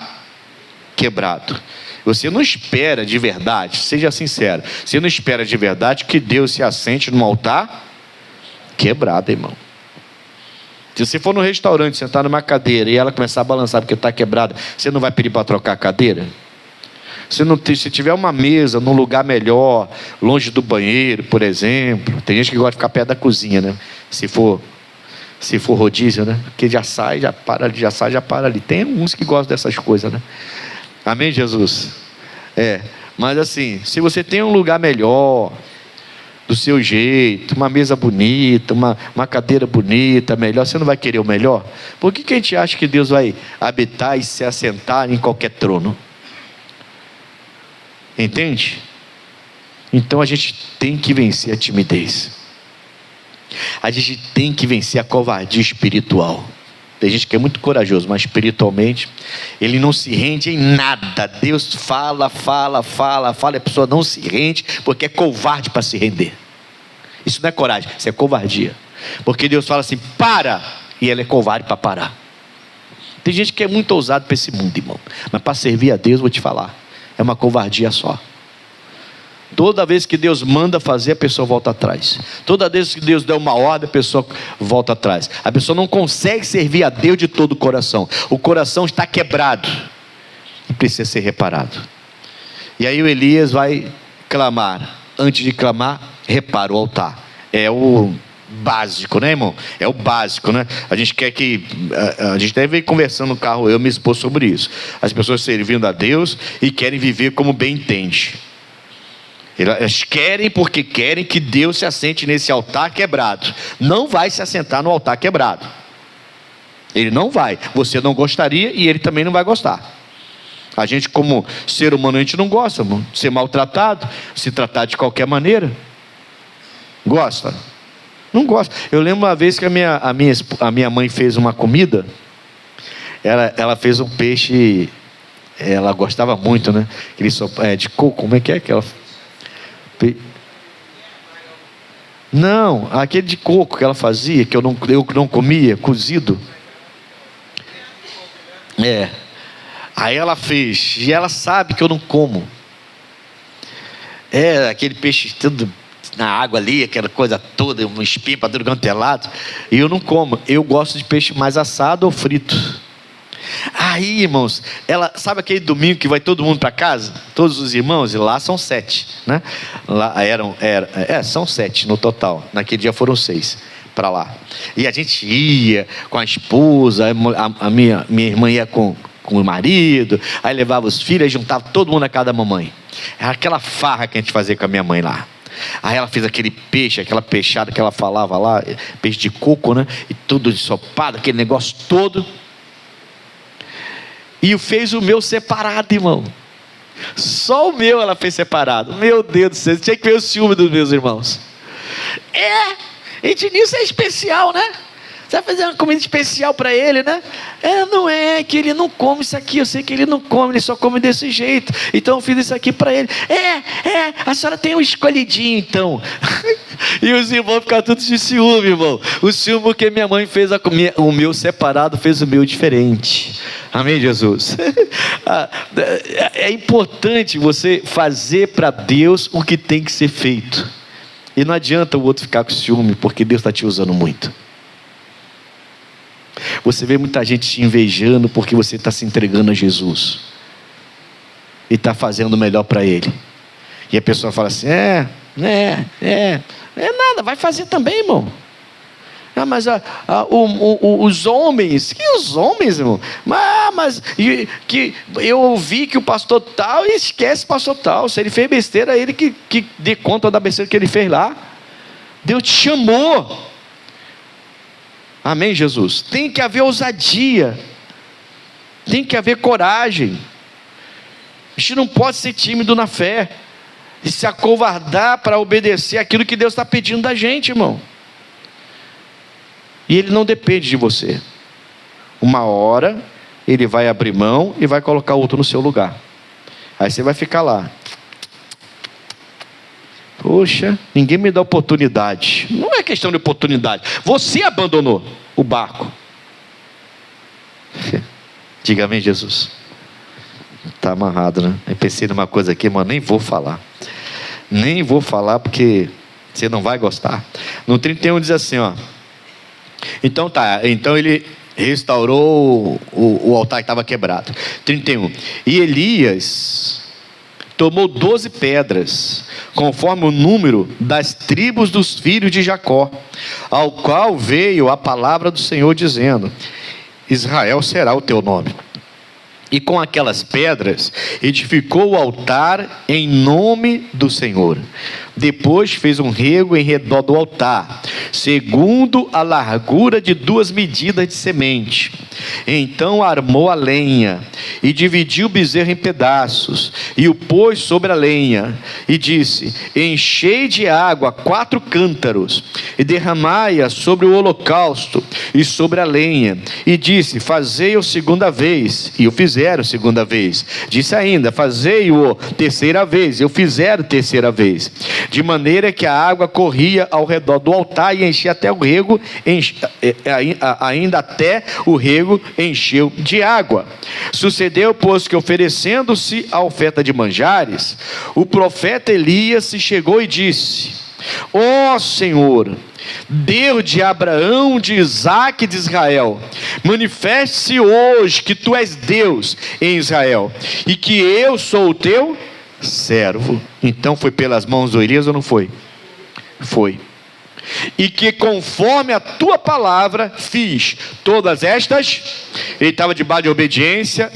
quebrado, você não espera de verdade, seja sincero, você não espera de verdade que Deus se assente num altar quebrado, irmão. Se você for no restaurante, sentar numa cadeira e ela começar a balançar porque está quebrada, você não vai pedir para trocar a cadeira? Se tiver uma mesa num lugar melhor, longe do banheiro, por exemplo, tem gente que gosta de ficar perto da cozinha, né? Se for rodízio, né? Porque já sai, já para ali, já sai, já para ali. Tem uns que gostam dessas coisas, né? Amém, Jesus? Mas assim, se você tem um lugar melhor, do seu jeito, uma mesa bonita, uma cadeira bonita, melhor, você não vai querer o melhor? Por que a gente acha que Deus vai habitar e se assentar em qualquer trono? Entende? Então a gente tem que vencer a timidez. A gente tem que vencer a covardia espiritual. Tem gente que é muito corajoso, mas espiritualmente ele não se rende em nada. Deus fala, a pessoa não se rende porque é covarde para se render. Isso não é coragem, isso é covardia. Porque Deus fala assim, para, e ela é covarde para parar. Tem gente que é muito ousado para esse mundo, irmão, mas para servir a Deus, vou te falar, é uma covardia só. Toda vez que Deus manda fazer, a pessoa volta atrás. Toda vez que Deus dá uma ordem, a pessoa volta atrás. A pessoa não consegue servir a Deus de todo o coração. O coração está quebrado e precisa ser reparado. E aí o Elias vai clamar. Antes de clamar, repara o altar. É o básico, né, irmão? É o básico, né? A gente quer que... A gente deve ir conversando no carro, eu me expor sobre isso. As pessoas servindo a Deus e querem viver como bem entende. Elas querem porque querem que Deus se assente nesse altar quebrado. Não vai se assentar no altar quebrado. Ele não vai. Você não gostaria e ele também não vai gostar. A gente, como ser humano, a gente não gosta de ser maltratado, se tratar de qualquer maneira. Gosta? Não gosta. Eu lembro uma vez que a minha mãe fez uma comida. Ela fez um peixe. Ela gostava muito, né? De coco. Como é que ela... Não, aquele de coco que ela fazia, que eu não comia, cozido. Aí ela fez, e ela sabe que eu não como. Aquele peixe tudo na água ali, aquela coisa toda, um espinho para tudo quanto é lado, e eu não como. Eu gosto de peixe mais assado ou frito. Aí, irmãos, ela sabe aquele domingo que vai todo mundo para casa, todos os irmãos, e lá são 7, né? Lá são 7 no total. Naquele dia foram 6 para lá. E a gente ia com a esposa, a minha irmã ia com com o marido, aí levava os filhos, aí juntava todo mundo na casa da mamãe. Era aquela farra que a gente fazia com a minha mãe lá. Aí ela fez aquele peixe, aquela peixada que ela falava lá, peixe de coco, né? E tudo ensopado, aquele negócio todo. E fez o meu separado, irmão. Só o meu ela fez separado. Meu Deus do céu, tinha que ver o ciúme dos meus irmãos. Ednilson é especial, né? Você vai fazer uma comida especial para ele, né? Não é que ele não come isso aqui. Eu sei que ele não come, ele só come desse jeito. Então eu fiz isso aqui para ele. A senhora tem um escolhidinho, então. E os irmãos ficaram todos de ciúme, irmão. O ciúme porque minha mãe fez o meu separado, fez o meu diferente. Amém, Jesus? É importante você fazer para Deus o que tem que ser feito. E não adianta o outro ficar com ciúme, porque Deus está te usando muito. Você vê muita gente te invejando porque você está se entregando a Jesus e está fazendo o melhor para Ele. E a pessoa fala assim: nada, vai fazer também, irmão. Mas os homens, que os homens, irmão? Que eu ouvi que o pastor tal, e esquece o pastor tal. Se ele fez besteira, ele que dê conta da besteira que ele fez lá. Deus te chamou. Amém, Jesus? Tem que haver ousadia, tem que haver coragem. A gente não pode ser tímido na fé e se acovardar para obedecer aquilo que Deus está pedindo da gente, irmão. E Ele não depende de você. Uma hora Ele vai abrir mão e vai colocar outro no seu lugar. Aí você vai ficar lá: poxa, ninguém me dá oportunidade. Não é questão de oportunidade, você abandonou o barco. Diga amém, Jesus. Está amarrado, né? Eu pensei numa coisa aqui, mas nem vou falar. Nem vou falar porque você não vai gostar. No 31 diz assim, ó: então ele restaurou o altar que estava quebrado. 31. E Elias tomou 12 pedras, conforme o número das tribos dos filhos de Jacó, ao qual veio a palavra do Senhor dizendo: Israel será o teu nome. E com aquelas pedras edificou o altar em nome do Senhor. Depois fez um rego em redor do altar, segundo a largura de 2 medidas de semente. Então armou a lenha e dividiu o bezerro em pedaços e o pôs sobre a lenha e disse: enchei de água 4 cântaros e derramai-a sobre o holocausto e sobre a lenha. E disse: fazei-o segunda vez. E o fizeram segunda vez. Disse ainda: fazei-o terceira vez. E o fizeram terceira vez. De maneira que a água corria ao redor do altar e enchia até o rego, ainda até o rego encheu de água. Sucedeu, pois, que oferecendo-se a oferta de manjares, o profeta Elias se chegou e disse: ó Senhor, Deus de Abraão, de Isaque e de Israel, manifeste-se hoje que tu és Deus em Israel e que eu sou o teu servo. Então foi pelas mãos do Elias ou não foi? Foi. E que conforme a tua palavra fiz todas estas. Ele estava debaixo de obediência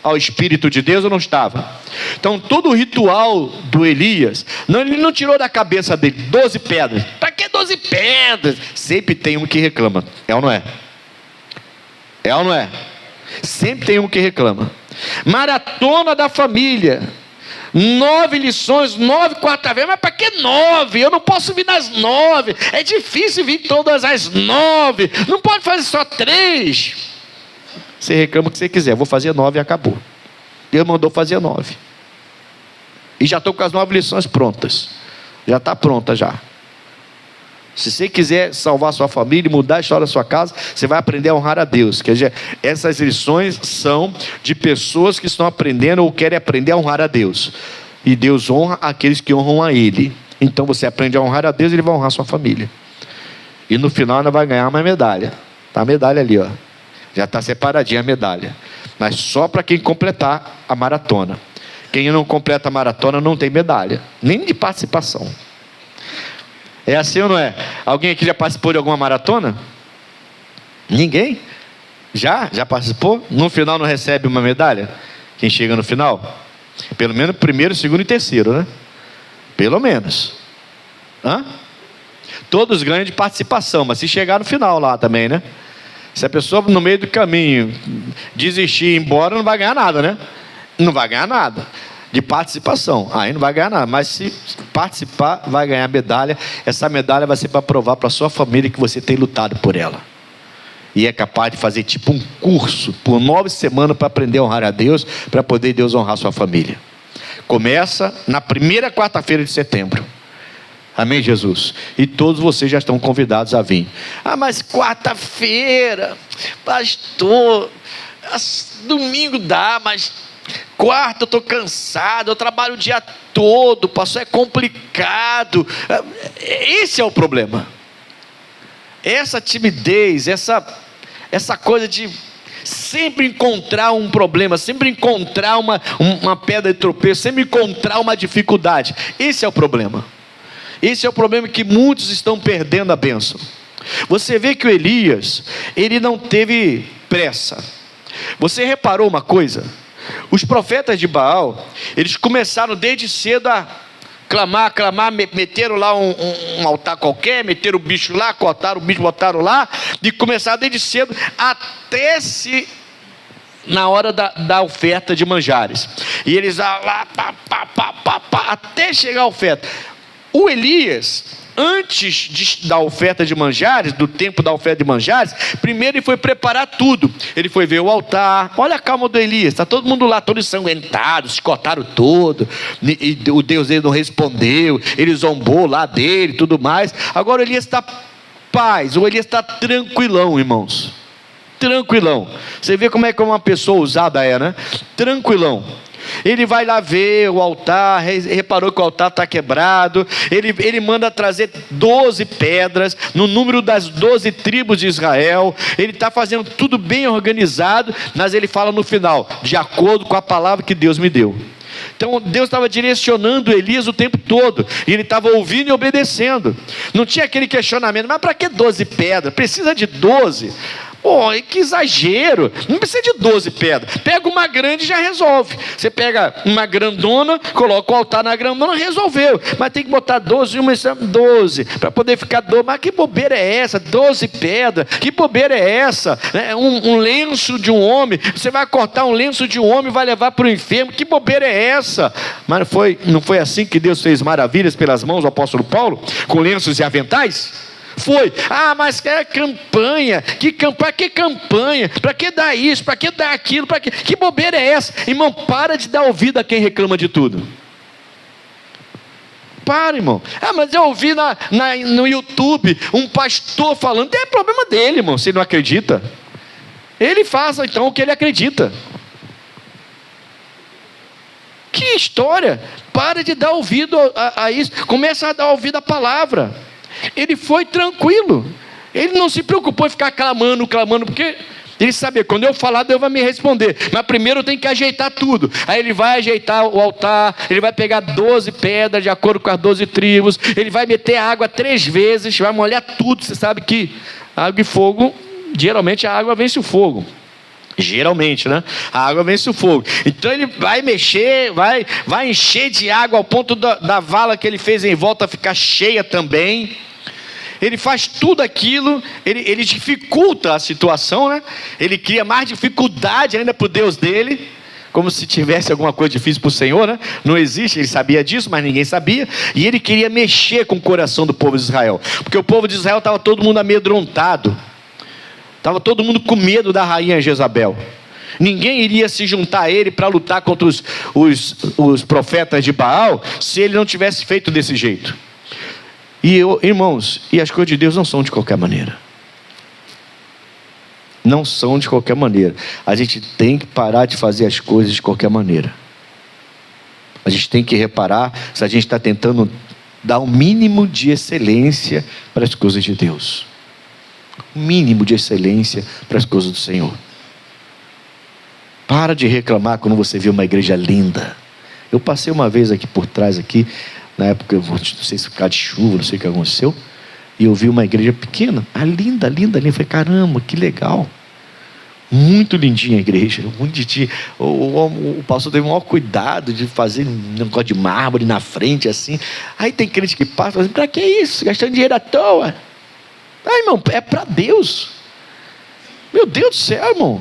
ao Espírito de Deus ou não estava? Então todo o ritual do Elias, ele não tirou da cabeça dele 12 pedras. Para que 12 pedras? Sempre tem um que reclama. É ou não é? É ou não é? Sempre tem um que reclama. Maratona da família. 9 lições, 9 quarta-feira. Mas para que 9? Eu não posso vir nas 9. É difícil vir todas as 9. Não pode fazer só 3. Você reclama o que você quiser. Vou fazer 9 e acabou. Deus mandou fazer 9. E já estou com as 9 lições prontas. Já está pronta já. Se você quiser salvar sua família e mudar a história da sua casa, você vai aprender a honrar a Deus. Quer dizer, essas lições são de pessoas que estão aprendendo ou querem aprender a honrar a Deus. E Deus honra aqueles que honram a Ele. Então você aprende a honrar a Deus e Ele vai honrar a sua família. E no final ainda vai ganhar uma medalha. Está a medalha ali, ó. Já está separadinha a medalha. Mas só para quem completar a maratona. Quem não completa a maratona não tem medalha. Nem de participação. É assim ou não é? Alguém aqui já participou de alguma maratona? Ninguém? Já participou? No final não recebe uma medalha? Quem chega no final? Pelo menos primeiro, segundo e terceiro, né? Pelo menos. Todos ganham de participação, mas se chegar no final lá também, né? Se a pessoa no meio do caminho desistir e ir embora, não vai ganhar nada, né? Não vai ganhar nada. De participação, aí não vai ganhar nada. Mas se participar, vai ganhar medalha. Essa medalha vai ser para provar para a sua família que você tem lutado por ela. E é capaz de fazer tipo um curso por 9 semanas para aprender a honrar a Deus, para poder Deus honrar a sua família. Começa na primeira quarta-feira de setembro. Amém, Jesus? E todos vocês já estão convidados a vir. Mas quarta-feira, pastor, domingo dá, mas quarta eu estou cansado, eu trabalho o dia todo, pastor, é complicado. Esse é o problema. Essa timidez, essa coisa de sempre encontrar um problema, sempre encontrar uma pedra de tropeço, sempre encontrar uma dificuldade. Esse é o problema. Esse é o problema, que muitos estão perdendo a bênção. Você vê que o Elias, ele não teve pressa. Você reparou uma coisa? Os profetas de Baal, eles começaram desde cedo a clamar, meteram lá um altar qualquer, meteram o bicho lá, cortaram o bicho, botaram lá, e começaram desde cedo até na hora da oferta de manjares. E eles lá, até chegar a oferta. O Elias, antes da oferta de manjares, do tempo da oferta de manjares, primeiro ele foi preparar tudo. Ele foi ver o altar. Olha a calma do Elias, está todo mundo lá, todo ensanguentado, se cortaram todo, e o Deus dele não respondeu, ele zombou lá dele e tudo mais. Agora o Elias está paz, o Elias está tranquilão, irmãos. Tranquilão. Você vê como é que uma pessoa ousada é, né? Tranquilão. Ele vai lá ver o altar, reparou que o altar está quebrado. Ele manda trazer 12 pedras, no número das 12 tribos de Israel. Ele está fazendo tudo bem organizado, mas ele fala no final, de acordo com a palavra que Deus me deu. Então Deus estava direcionando Elias o tempo todo, e ele estava ouvindo e obedecendo. Não tinha aquele questionamento, mas para que 12 pedras? Precisa de 12? Pô, que exagero, não precisa de 12 pedras, pega uma grande e já resolve. Você pega uma grandona, coloca o altar na grandona, resolveu. Mas tem que botar 12, para poder ficar 12. Mas que bobeira é essa? 12 pedras, que bobeira é essa? Um lenço de um homem, você vai cortar um lenço de um homem e vai levar para o enfermo, que bobeira é essa? Mas não foi assim que Deus fez maravilhas pelas mãos do apóstolo Paulo, com lenços e aventais? Foi. Mas é campanha. Que campanha? Para que dar isso? Para que dar aquilo? Que bobeira é essa? Irmão, para de dar ouvido a quem reclama de tudo. Para, irmão. Mas eu ouvi no YouTube um pastor falando. É problema dele, irmão, se ele não acredita. Ele faça então o que ele acredita. Que história. Para de dar ouvido a isso. Começa a dar ouvido à palavra. Ele foi tranquilo, ele não se preocupou em ficar clamando, porque ele sabia, quando eu falar, Deus vai me responder, mas primeiro eu tenho que ajeitar tudo. Aí ele vai ajeitar o altar, ele vai pegar 12 pedras de acordo com as 12 tribos, ele vai meter a água 3 vezes, vai molhar tudo. Você sabe que água e fogo, geralmente a água vence o fogo. Geralmente, né? A água vence o fogo. Então ele vai mexer, vai encher de água ao ponto da vala que ele fez em volta ficar cheia também. Ele faz tudo aquilo, ele dificulta a situação, né? Ele cria mais dificuldade ainda para o Deus dele, como se tivesse alguma coisa difícil para o Senhor, né? Não existe, ele sabia disso, mas ninguém sabia. E ele queria mexer com o coração do povo de Israel, porque o povo de Israel estava todo mundo amedrontado. Estava todo mundo com medo da rainha Jezabel. Ninguém iria se juntar a ele para lutar contra os profetas de Baal, se ele não tivesse feito desse jeito. Irmãos, as coisas de Deus não são de qualquer maneira. Não são de qualquer maneira. A gente tem que parar de fazer as coisas de qualquer maneira. A gente tem que reparar se a gente está tentando dar um mínimo de excelência para as coisas de Deus. Mínimo de excelência para as coisas do Senhor. Para de reclamar quando você vê uma igreja linda. Eu passei uma vez aqui por trás aqui, na época, não sei se ficar de chuva, não sei o que aconteceu, e eu vi uma igreja pequena, linda. Eu falei, caramba, que legal. Muito lindinha a igreja, muito lindinha. O pastor teve o maior cuidado de fazer um negócio de mármore na frente, assim. Aí tem crente que passa, assim, para que isso? Gastando dinheiro à toa. Ah, irmão, é para Deus. Meu Deus do céu, irmão.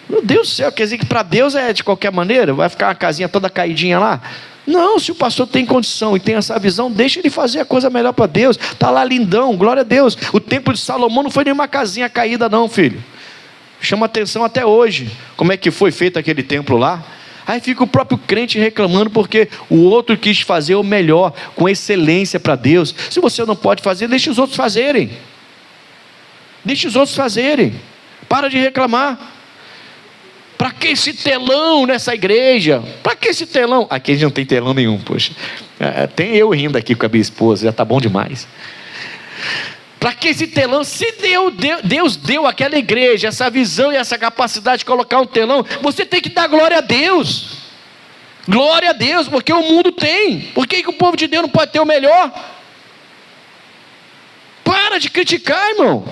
Meu Deus do céu, quer dizer que para Deus é de qualquer maneira? Vai ficar uma casinha toda caidinha lá? Não, se o pastor tem condição e tem essa visão, deixa ele fazer a coisa melhor para Deus. Está lá lindão, glória a Deus. O templo de Salomão não foi nenhuma casinha caída não, filho. Chama atenção até hoje, como é que foi feito aquele templo lá. Aí fica o próprio crente reclamando porque o outro quis fazer o melhor, com excelência para Deus. Se você não pode fazer, deixa os outros fazerem. Deixa os outros fazerem. Para de reclamar. Para que esse telão nessa igreja? Para que esse telão? Aqui a gente não tem telão nenhum, poxa. Tem eu rindo aqui com a minha esposa, já está bom demais. Para que esse telão? Se Deus deu àquela igreja essa visão e essa capacidade de colocar um telão, você tem que dar glória a Deus. Glória a Deus, porque o mundo tem. Por que o povo de Deus não pode ter o melhor? Para de criticar, irmão.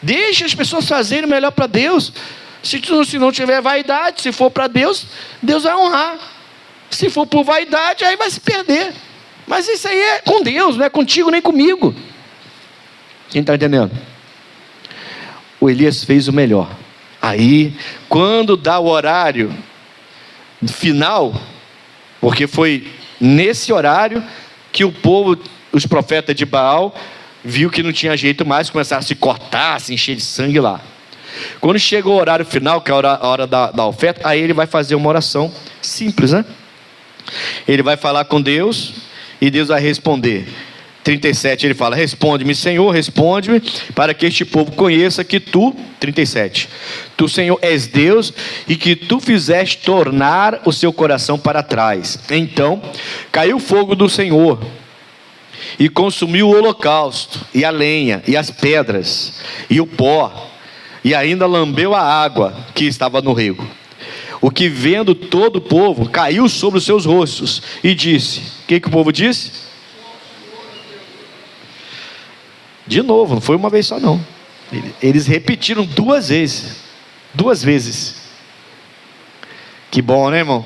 Deixa as pessoas fazerem o melhor para Deus. Se não tiver vaidade, se for para Deus, Deus vai honrar. Se for por vaidade, aí vai se perder. Mas isso aí é com Deus, não é contigo nem comigo. Quem está entendendo? O Elias fez o melhor. Aí, quando dá o horário final, porque foi nesse horário que o povo, os profetas de Baal, viu que não tinha jeito mais, começaram a se cortar, a se encher de sangue lá. Quando chegou o horário final, que é a hora da oferta, aí ele vai fazer uma oração simples, né? Ele vai falar com Deus e Deus vai responder. 37 ele fala: responde-me, Senhor, responde-me, para que este povo conheça que tu, 37, tu, Senhor, és Deus e que tu fizeste tornar o seu coração para trás. Então caiu o fogo do Senhor e consumiu o holocausto, e a lenha, e as pedras, e o pó, e ainda lambeu a água que estava no rego. O que vendo todo o povo, caiu sobre os seus rostos, e disse: o que o povo disse? De novo, não foi uma vez só não. Eles repetiram 2 vezes. 2 vezes. Que bom, né, irmão?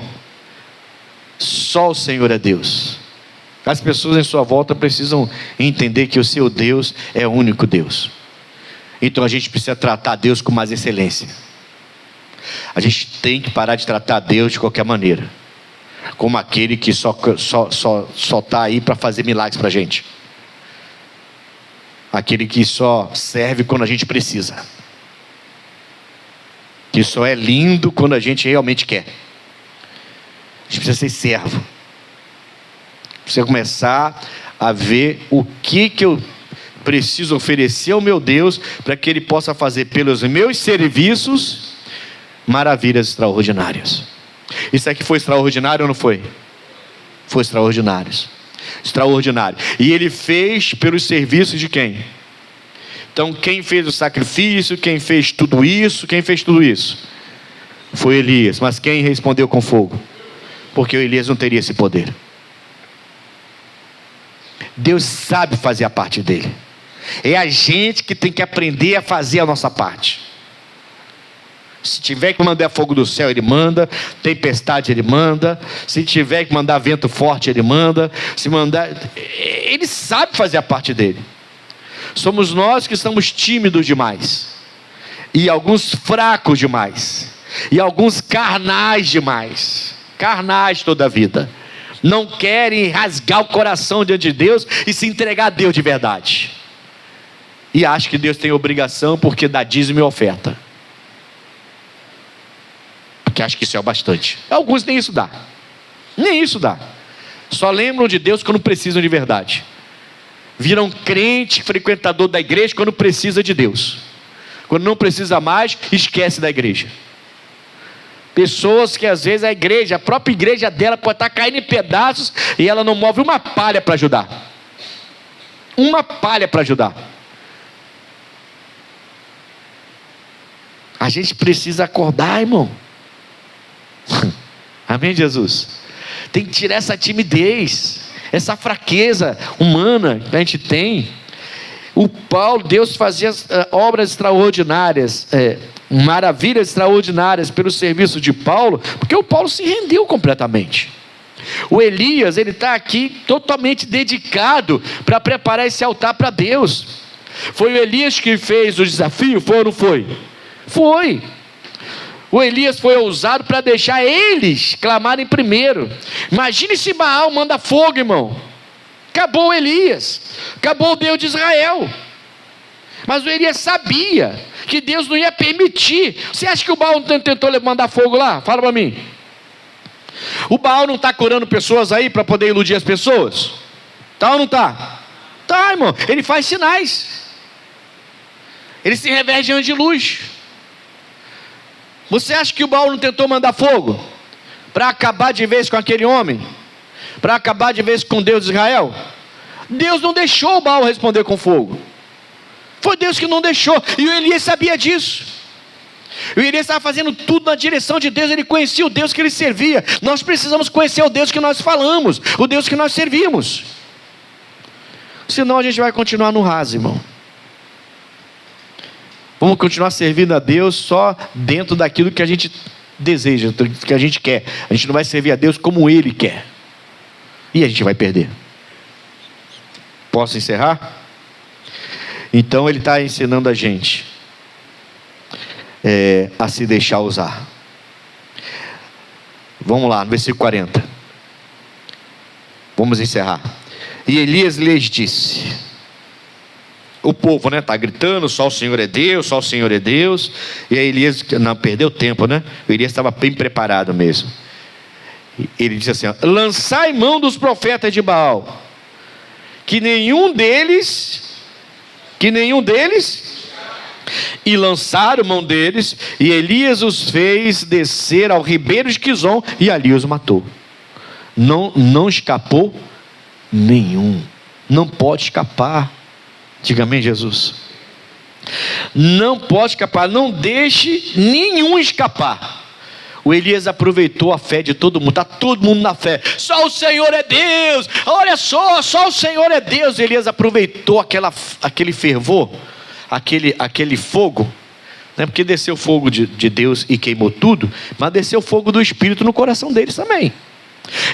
Só o Senhor é Deus. As pessoas em sua volta precisam entender que o seu Deus é o único Deus. Então a gente precisa tratar Deus com mais excelência. A gente tem que parar de tratar Deus de qualquer maneira, como aquele que só está aí para fazer milagres para a gente, aquele que só serve quando a gente precisa, que só é lindo quando a gente realmente quer. A gente precisa ser servo. Precisa começar a ver o que eu preciso oferecer ao meu Deus, para que Ele possa fazer pelos meus serviços maravilhas extraordinárias. Isso aqui foi extraordinário ou não foi? Foi extraordinário. Extraordinário. E Ele fez pelos serviços de quem? Então quem fez o sacrifício, quem fez tudo isso? Quem fez tudo isso? Foi Elias. Mas quem respondeu com fogo? Porque o Elias não teria esse poder. Deus sabe fazer a parte dele. É a gente que tem que aprender a fazer a nossa parte. Se tiver que mandar fogo do céu, Ele manda. Tempestade, Ele manda. Se tiver que mandar vento forte, Ele manda. Se mandar, Ele sabe fazer a parte dele. Somos nós que estamos tímidos demais, e alguns fracos demais, e alguns carnais demais. Carnais toda a vida. Não querem rasgar o coração diante de Deus e se entregar a Deus de verdade. E acham que Deus tem obrigação porque dá dízimo e oferta. Porque acham que isso é o bastante. Alguns nem isso dá. Nem isso dá. Só lembram de Deus quando precisam de verdade. Viram crente, frequentador da igreja quando precisa de Deus. Quando não precisa mais, esquece da igreja. Pessoas que às vezes a própria igreja dela pode estar caindo em pedaços e ela não move uma palha para ajudar. Uma palha para ajudar. A gente precisa acordar, irmão. Amém, Jesus? Tem que tirar essa timidez, essa fraqueza humana que a gente tem. O Paulo, Deus fazia obras extraordinárias, maravilhas extraordinárias pelo serviço de Paulo, porque o Paulo se rendeu completamente. O Elias, ele está aqui totalmente dedicado para preparar esse altar para Deus. Foi o Elias que fez o desafio, foi ou não foi? Foi. O Elias foi ousado para deixar eles clamarem primeiro. Imagine se Baal manda fogo, irmão. Acabou o Elias, acabou o Deus de Israel. Mas o Elias sabia que Deus não ia permitir. Você acha que o Baal não tentou mandar fogo lá? Fala para mim. O Baal não está curando pessoas aí para poder iludir as pessoas? Tá ou não está? Tá, irmão. Ele faz sinais. Ele se reveste diante de luz. Você acha que o Baal não tentou mandar fogo para acabar de vez com aquele homem? Para acabar de vez com Deus de Israel? Deus não deixou o Baal responder com fogo. Foi Deus que não deixou. E o Elias sabia disso. O Elias estava fazendo tudo na direção de Deus. Ele conhecia o Deus que ele servia. Nós precisamos conhecer o Deus que nós falamos, o Deus que nós servimos. Senão a gente vai continuar no raso, irmão. Vamos continuar servindo a Deus só dentro daquilo que a gente deseja, que a gente quer. A gente não vai servir a Deus como Ele quer. E a gente vai perder. Posso encerrar? Então ele está ensinando a gente a se deixar usar. Vamos lá, no versículo 40. Vamos encerrar. E Elias lhes disse... O povo, né, está gritando, só o Senhor é Deus, só o Senhor é Deus. E aí Elias, não, perdeu tempo, né? O Elias estava bem preparado mesmo. Ele disse assim, lançai mão dos profetas de Baal, que nenhum deles, e lançaram mão deles, e Elias os fez descer ao ribeiro de Quizon, e ali os matou. Não escapou nenhum. Não pode escapar. Diga amém, Jesus. Não pode escapar, não deixe nenhum escapar. O Elias aproveitou a fé de todo mundo, está todo mundo na fé. Só o Senhor é Deus, olha só o Senhor é Deus. Elias aproveitou aquele fervor, aquele fogo, né? Porque desceu fogo de Deus e queimou tudo, mas desceu fogo do Espírito no coração deles também.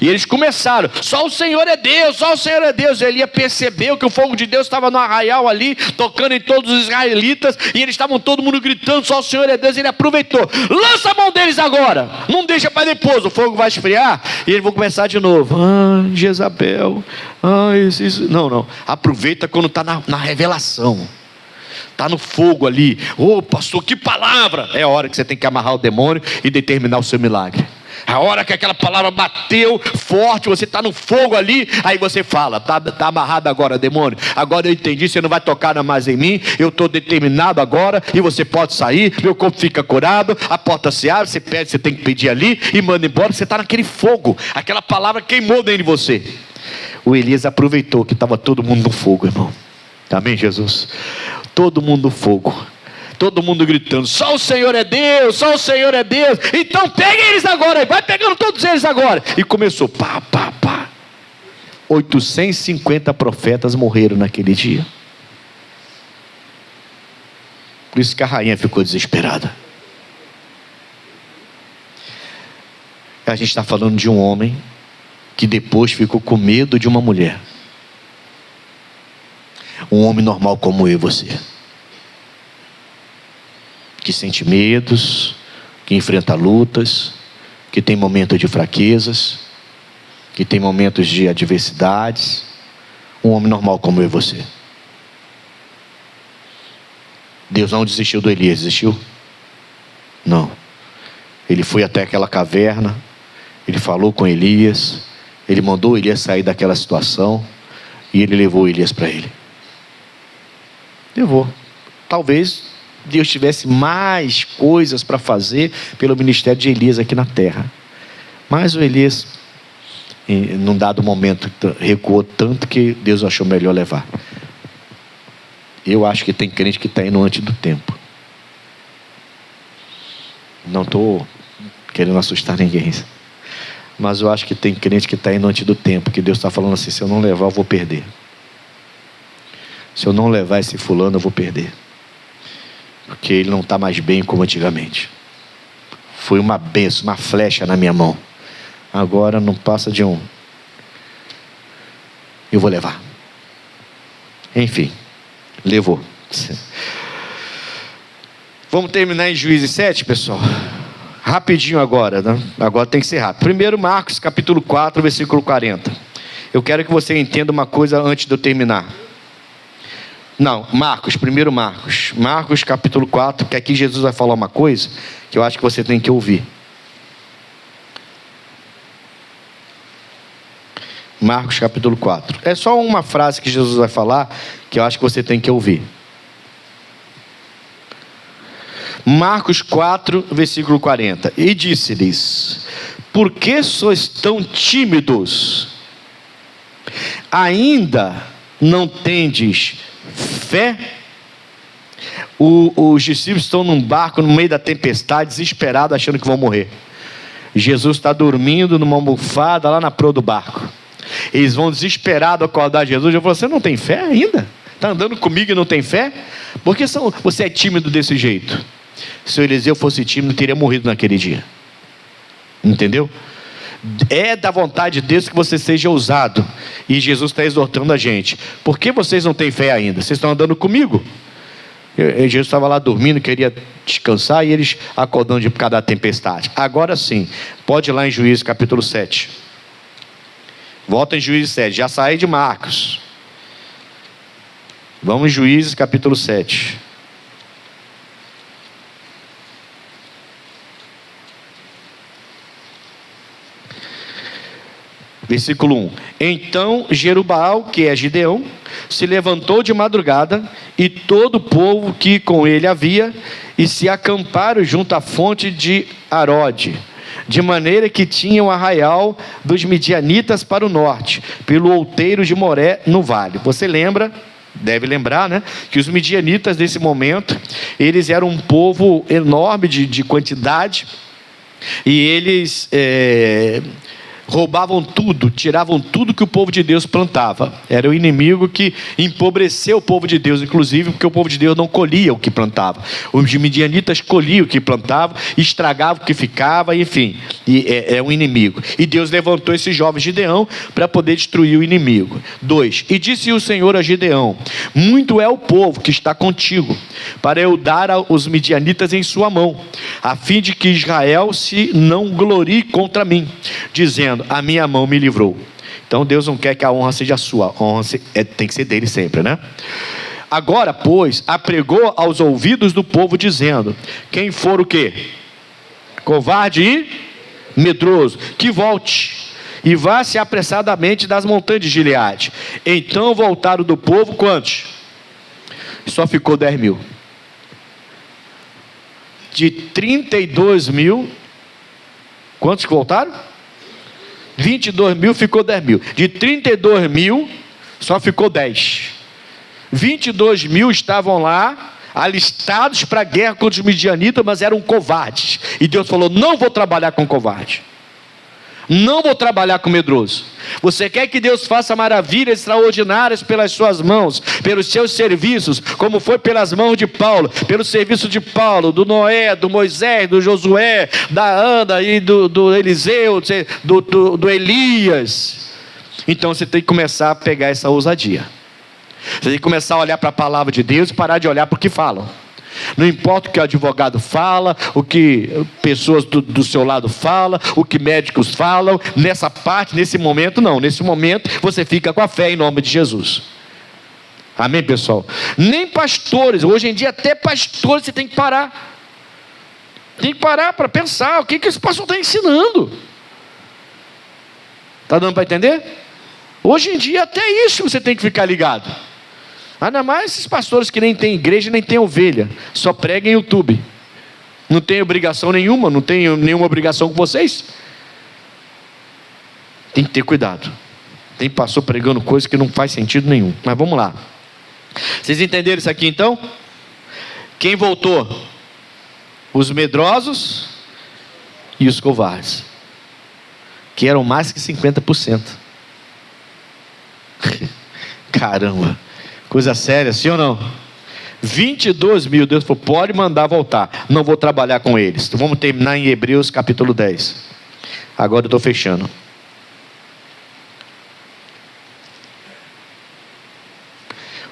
E eles começaram, só o Senhor é Deus, só o Senhor é Deus. Elias percebeu que o fogo de Deus estava no arraial ali, tocando em todos os israelitas, e eles estavam todo mundo gritando, só o Senhor é Deus. Ele aproveitou, lança a mão deles agora, não deixa para depois, o fogo vai esfriar, e eles vão começar de novo. Jezabel, isso. Não, aproveita quando está na revelação. Está no fogo ali. Pastor, que palavra. É a hora que você tem que amarrar o demônio e determinar o seu milagre. A hora que aquela palavra bateu forte, você está no fogo ali, aí você fala, está amarrado agora, demônio. Agora eu entendi, você não vai tocar mais em mim, eu estou determinado agora, e você pode sair, meu corpo fica curado, a porta se abre, você pede, você tem que pedir ali, e manda embora, você está naquele fogo, aquela palavra queimou dentro de você. O Elias aproveitou que estava todo mundo no fogo, irmão. Amém, Jesus? Todo mundo no fogo. Todo mundo gritando, só o Senhor é Deus, só o Senhor é Deus. Então pegue eles agora, vai pegando todos eles agora. E começou, 850 profetas morreram naquele dia. Por isso que a rainha ficou desesperada. A gente está falando de um homem que depois ficou com medo de uma mulher. Um homem normal como eu e você, que sente medos, que enfrenta lutas, que tem momentos de fraquezas, que tem momentos de adversidades. Um homem normal como eu e você. Deus não desistiu do Elias, desistiu? Não. Ele foi até aquela caverna, ele falou com Elias, ele mandou Elias sair daquela situação, e ele levou Elias para ele. Levou. Talvez Deus tivesse mais coisas para fazer pelo ministério de Elias aqui na terra. Mas o Elias, num dado momento, recuou tanto que Deus achou melhor levar. Eu acho que tem crente que está indo antes do tempo. Não estou querendo assustar ninguém, mas eu acho que tem crente que está indo antes do tempo, que Deus está falando assim, se eu não levar eu vou perder. se eu não levar esse fulano eu vou perder, porque ele não está mais bem como antigamente. Foi uma bênção, uma flecha na minha mão, agora não passa de um, eu vou levar. Enfim, levou. Vamos terminar em Juízes 7, pessoal? Rapidinho agora, né? Agora tem que ser rápido. Primeiro, Marcos capítulo 4, versículo 40. Eu quero que você entenda uma coisa antes de eu terminar. Não, primeiro Marcos. Marcos capítulo 4, que aqui Jesus vai falar uma coisa que eu acho que você tem que ouvir. Marcos capítulo 4. É só uma frase que Jesus vai falar que eu acho que você tem que ouvir. Marcos 4, versículo 40. E disse-lhes: por que sois tão tímidos? Ainda não tendes fé? Os discípulos estão num barco no meio da tempestade, desesperados, achando que vão morrer. Jesus está dormindo numa almofada lá na proa do barco. Eles vão desesperados acordar Jesus. Eu falo: você não tem fé ainda? Está andando comigo e não tem fé? Por que você é tímido desse jeito? Se o Eliseu fosse tímido, teria morrido naquele dia. Entendeu? É da vontade de Deus que você seja ousado. E Jesus está exortando a gente. Por que vocês não têm fé ainda? Vocês estão andando comigo? Jesus estava lá dormindo, queria descansar, e eles acordando por causa da tempestade. Agora sim, pode ir lá em Juízes capítulo 7. Volta em Juízes 7. Já saí de Marcos. Vamos em Juízes capítulo 7. Versículo 1. Então Jerubaal, que é Gideão, se levantou de madrugada, e todo o povo que com ele havia, e se acamparam junto à fonte de Arode, de maneira que tinham o arraial dos midianitas para o norte, pelo outeiro de Moré no vale. Você lembra, deve lembrar, né? Que os midianitas nesse momento, eles eram um povo enorme de quantidade, e eles roubavam tudo, tiravam tudo que o povo de Deus plantava. Era o inimigo que empobreceu o povo de Deus, inclusive porque o povo de Deus não colhia o que plantava. Os midianitas colhiam o que plantavam, estragavam o que ficava, enfim, é um inimigo. E Deus levantou esse jovem Gideão para poder destruir o inimigo. 2. E disse o Senhor a Gideão: muito é o povo que está contigo, para eu dar aos midianitas em sua mão, a fim de que Israel se não glorie contra mim, dizendo: a minha mão me livrou. Então Deus não quer que a honra seja sua, a honra tem que ser dele sempre, né? Agora, pois, apregou aos ouvidos do povo, dizendo: quem for o quê? Covarde e medroso, que volte e vá-se apressadamente das montanhas de Gileade. Então voltaram do povo quantos? Só ficou 10.000. De 32.000, quantos que voltaram? 22.000, ficou 10.000. De 32.000, só ficou 10. 22.000 estavam lá, alistados para a guerra contra os midianitas, mas eram covardes. E Deus falou: não vou trabalhar com covarde. Não vou trabalhar com medroso. Você quer que Deus faça maravilhas extraordinárias pelas suas mãos, pelos seus serviços, como foi pelas mãos de Paulo, pelo serviço de Paulo, do Noé, do Moisés, do Josué, da Ana e do Eliseu, do Elias. Então você tem que começar a pegar essa ousadia. Você tem que começar a olhar para a palavra de Deus e parar de olhar para o que falam. Não importa o que o advogado fala, o que pessoas do seu lado falam, o que médicos falam, nessa parte, nesse momento não. Nesse momento você fica com a fé em nome de Jesus. Amém, pessoal? Nem pastores, hoje em dia até pastores você tem que parar. Tem que parar para pensar o que esse pastor está ensinando. Está dando para entender? Hoje em dia até isso você tem que ficar ligado. Ainda mais esses pastores que nem tem igreja, nem tem ovelha, só pregam em YouTube. Não tem obrigação nenhuma, não tem nenhuma obrigação com vocês. Tem que ter cuidado. Tem pastor pregando coisas que não faz sentido nenhum. Mas vamos lá. Vocês entenderam isso aqui então? Quem voltou? Os medrosos e os covardes, que eram mais que 50%. Caramba. Coisa séria, sim ou não? 22 mil, Deus falou, pode mandar voltar, não vou trabalhar com eles. Então, vamos terminar em Hebreus capítulo 10. Agora eu estou fechando.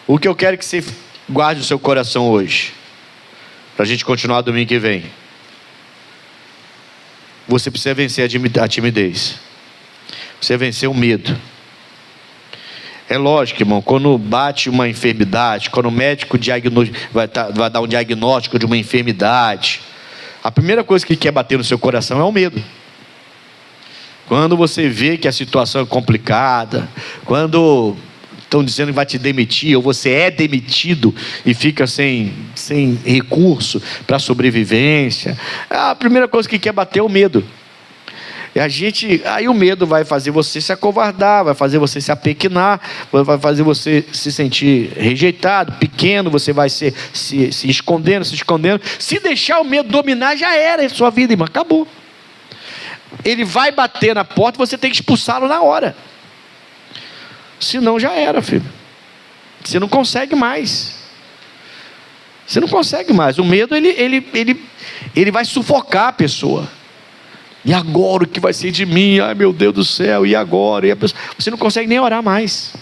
O que eu quero que você guarde no seu coração hoje, para a gente continuar domingo que vem. Você precisa vencer a timidez. Você vencer o medo. É lógico, irmão, quando bate uma enfermidade, quando o médico vai dar um diagnóstico de uma enfermidade, a primeira coisa que quer bater no seu coração é o medo. Quando você vê que a situação é complicada, quando estão dizendo que vai te demitir, ou você é demitido e fica sem recurso para sobrevivência, a primeira coisa que quer bater é o medo. Aí o medo vai fazer você se acovardar, vai fazer você se apequenar, vai fazer você se sentir rejeitado, pequeno, você vai se escondendo. Se deixar o medo dominar, já era a sua vida, irmão, acabou. Ele vai bater na porta, você tem que expulsá-lo na hora. Senão já era, filho. Você não consegue mais. Você não consegue mais. O medo, ele vai sufocar a pessoa. E agora o que vai ser de mim? Ai, meu Deus do céu, e agora? Você não consegue nem orar mais.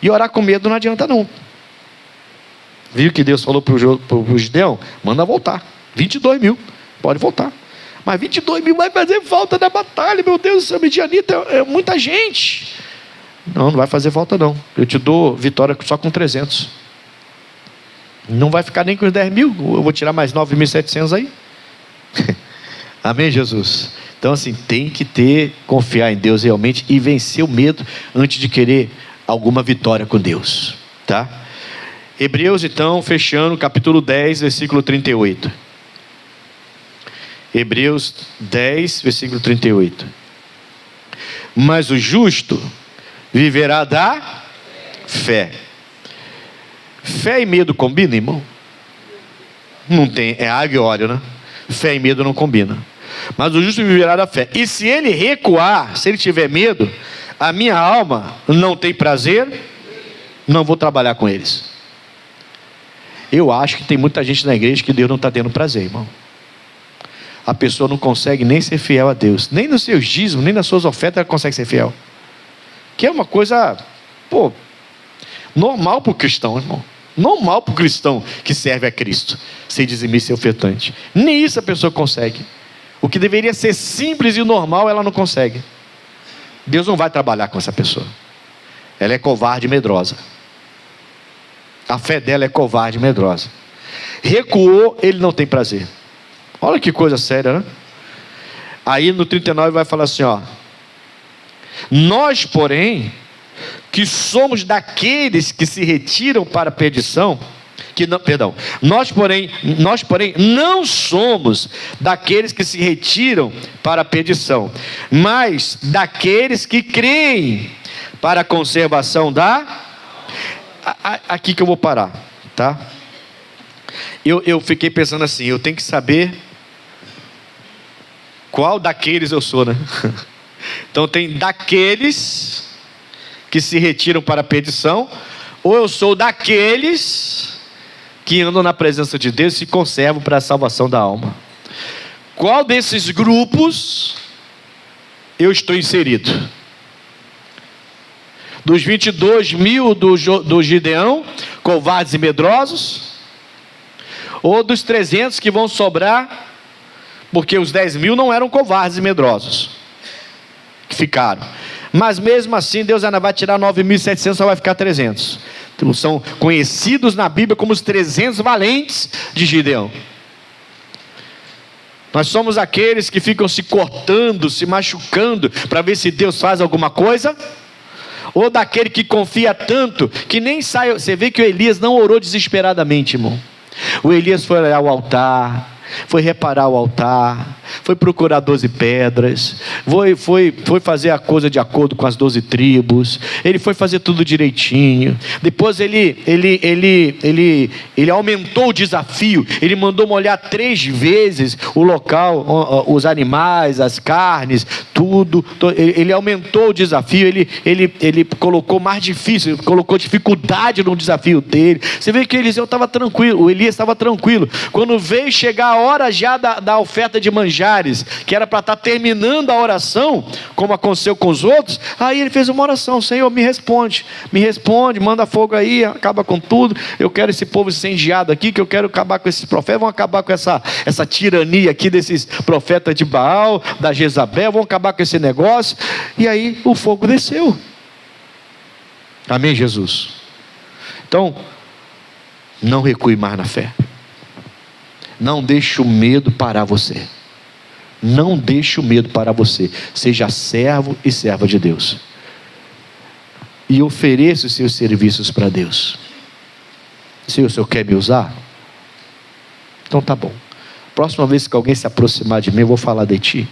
E orar com medo não adianta não. Viu que Deus falou para o Gideão? Manda voltar. 22 mil, pode voltar. Mas 22 mil vai fazer falta na batalha, meu Deus do céu, Midianita, é muita gente. Não vai fazer falta não. Eu te dou vitória só com 300. Não vai ficar nem com os 10 mil, eu vou tirar mais 9.700 aí. Amém, Jesus? Então assim, tem que confiar em Deus realmente e vencer o medo antes de querer alguma vitória com Deus, tá? Hebreus então, fechando, capítulo 10, versículo 38. Hebreus 10, versículo 38. Mas o justo viverá da fé. Fé e medo combinam, irmão? Não tem, é água e óleo, né? Fé e medo não combinam. Mas o justo viverá da fé. E se ele recuar, se ele tiver medo, a minha alma não tem prazer, não vou trabalhar com eles. Eu acho que tem muita gente na igreja que Deus não está tendo prazer, irmão. A pessoa não consegue nem ser fiel a Deus. Nem nos seus dízimos, nem nas suas ofertas ela consegue ser fiel. Que é uma coisa, normal para o cristão, irmão. Normal para o cristão que serve a Cristo, ser dizimista e ofertante. Nem isso a pessoa consegue. O que deveria ser simples e normal, ela não consegue. Deus não vai trabalhar com essa pessoa. Ela é covarde e medrosa. A fé dela é covarde e medrosa. Recuou, ele não tem prazer. Olha que coisa séria, né? Aí no 39 vai falar assim, nós, porém, que somos daqueles que se retiram para a perdição, nós porém não somos daqueles que se retiram para a perdição, mas daqueles que creem para a conservação aqui que eu vou parar, tá? Eu fiquei pensando assim, eu tenho que saber qual daqueles eu sou, né? Então tem daqueles que se retiram para a perdição, ou eu sou daqueles que andam na presença de Deus e se conservam para a salvação da alma. Qual desses grupos eu estou inserido? Dos 22 mil do Gideão, covardes e medrosos, ou dos 300 que vão sobrar, porque os 10 mil não eram covardes e medrosos, que ficaram. Mas mesmo assim, Deus ainda vai tirar 9.700, só vai ficar 300. Então, são conhecidos na Bíblia como os 300 valentes de Gideão. Nós somos aqueles que ficam se cortando, se machucando, para ver se Deus faz alguma coisa, ou daquele que confia tanto, que nem sai. Você vê que o Elias não orou desesperadamente, irmão. O Elias foi olhar o altar, foi reparar o altar, foi procurar 12 pedras, foi fazer a coisa de acordo com as 12 tribos, ele foi fazer tudo direitinho. Depois ele aumentou o desafio, ele mandou molhar 3 vezes o local, os animais, as carnes, tudo. Ele aumentou o desafio, ele colocou mais difícil, colocou dificuldade no desafio dele. Você vê que Eliseu estava tranquilo, o Elias estava tranquilo. Quando veio chegar a hora já da oferta de manjares, que era para estar terminando a oração, como aconteceu com os outros, aí ele fez uma oração: Senhor, me responde, manda fogo aí, acaba com tudo. Eu quero esse povo incendiado aqui, que eu quero acabar com esses profetas, vão acabar com essa tirania aqui desses profetas de Baal, da Jezabel, vão acabar com esse negócio. E aí o fogo desceu. Amém, Jesus? Então, não recue mais na fé. Não deixe o medo parar você. Não deixe o medo parar você. Seja servo e serva de Deus. E ofereça os seus serviços para Deus. Se o Senhor quer me usar, então tá bom. Próxima vez que alguém se aproximar de mim, eu vou falar de ti.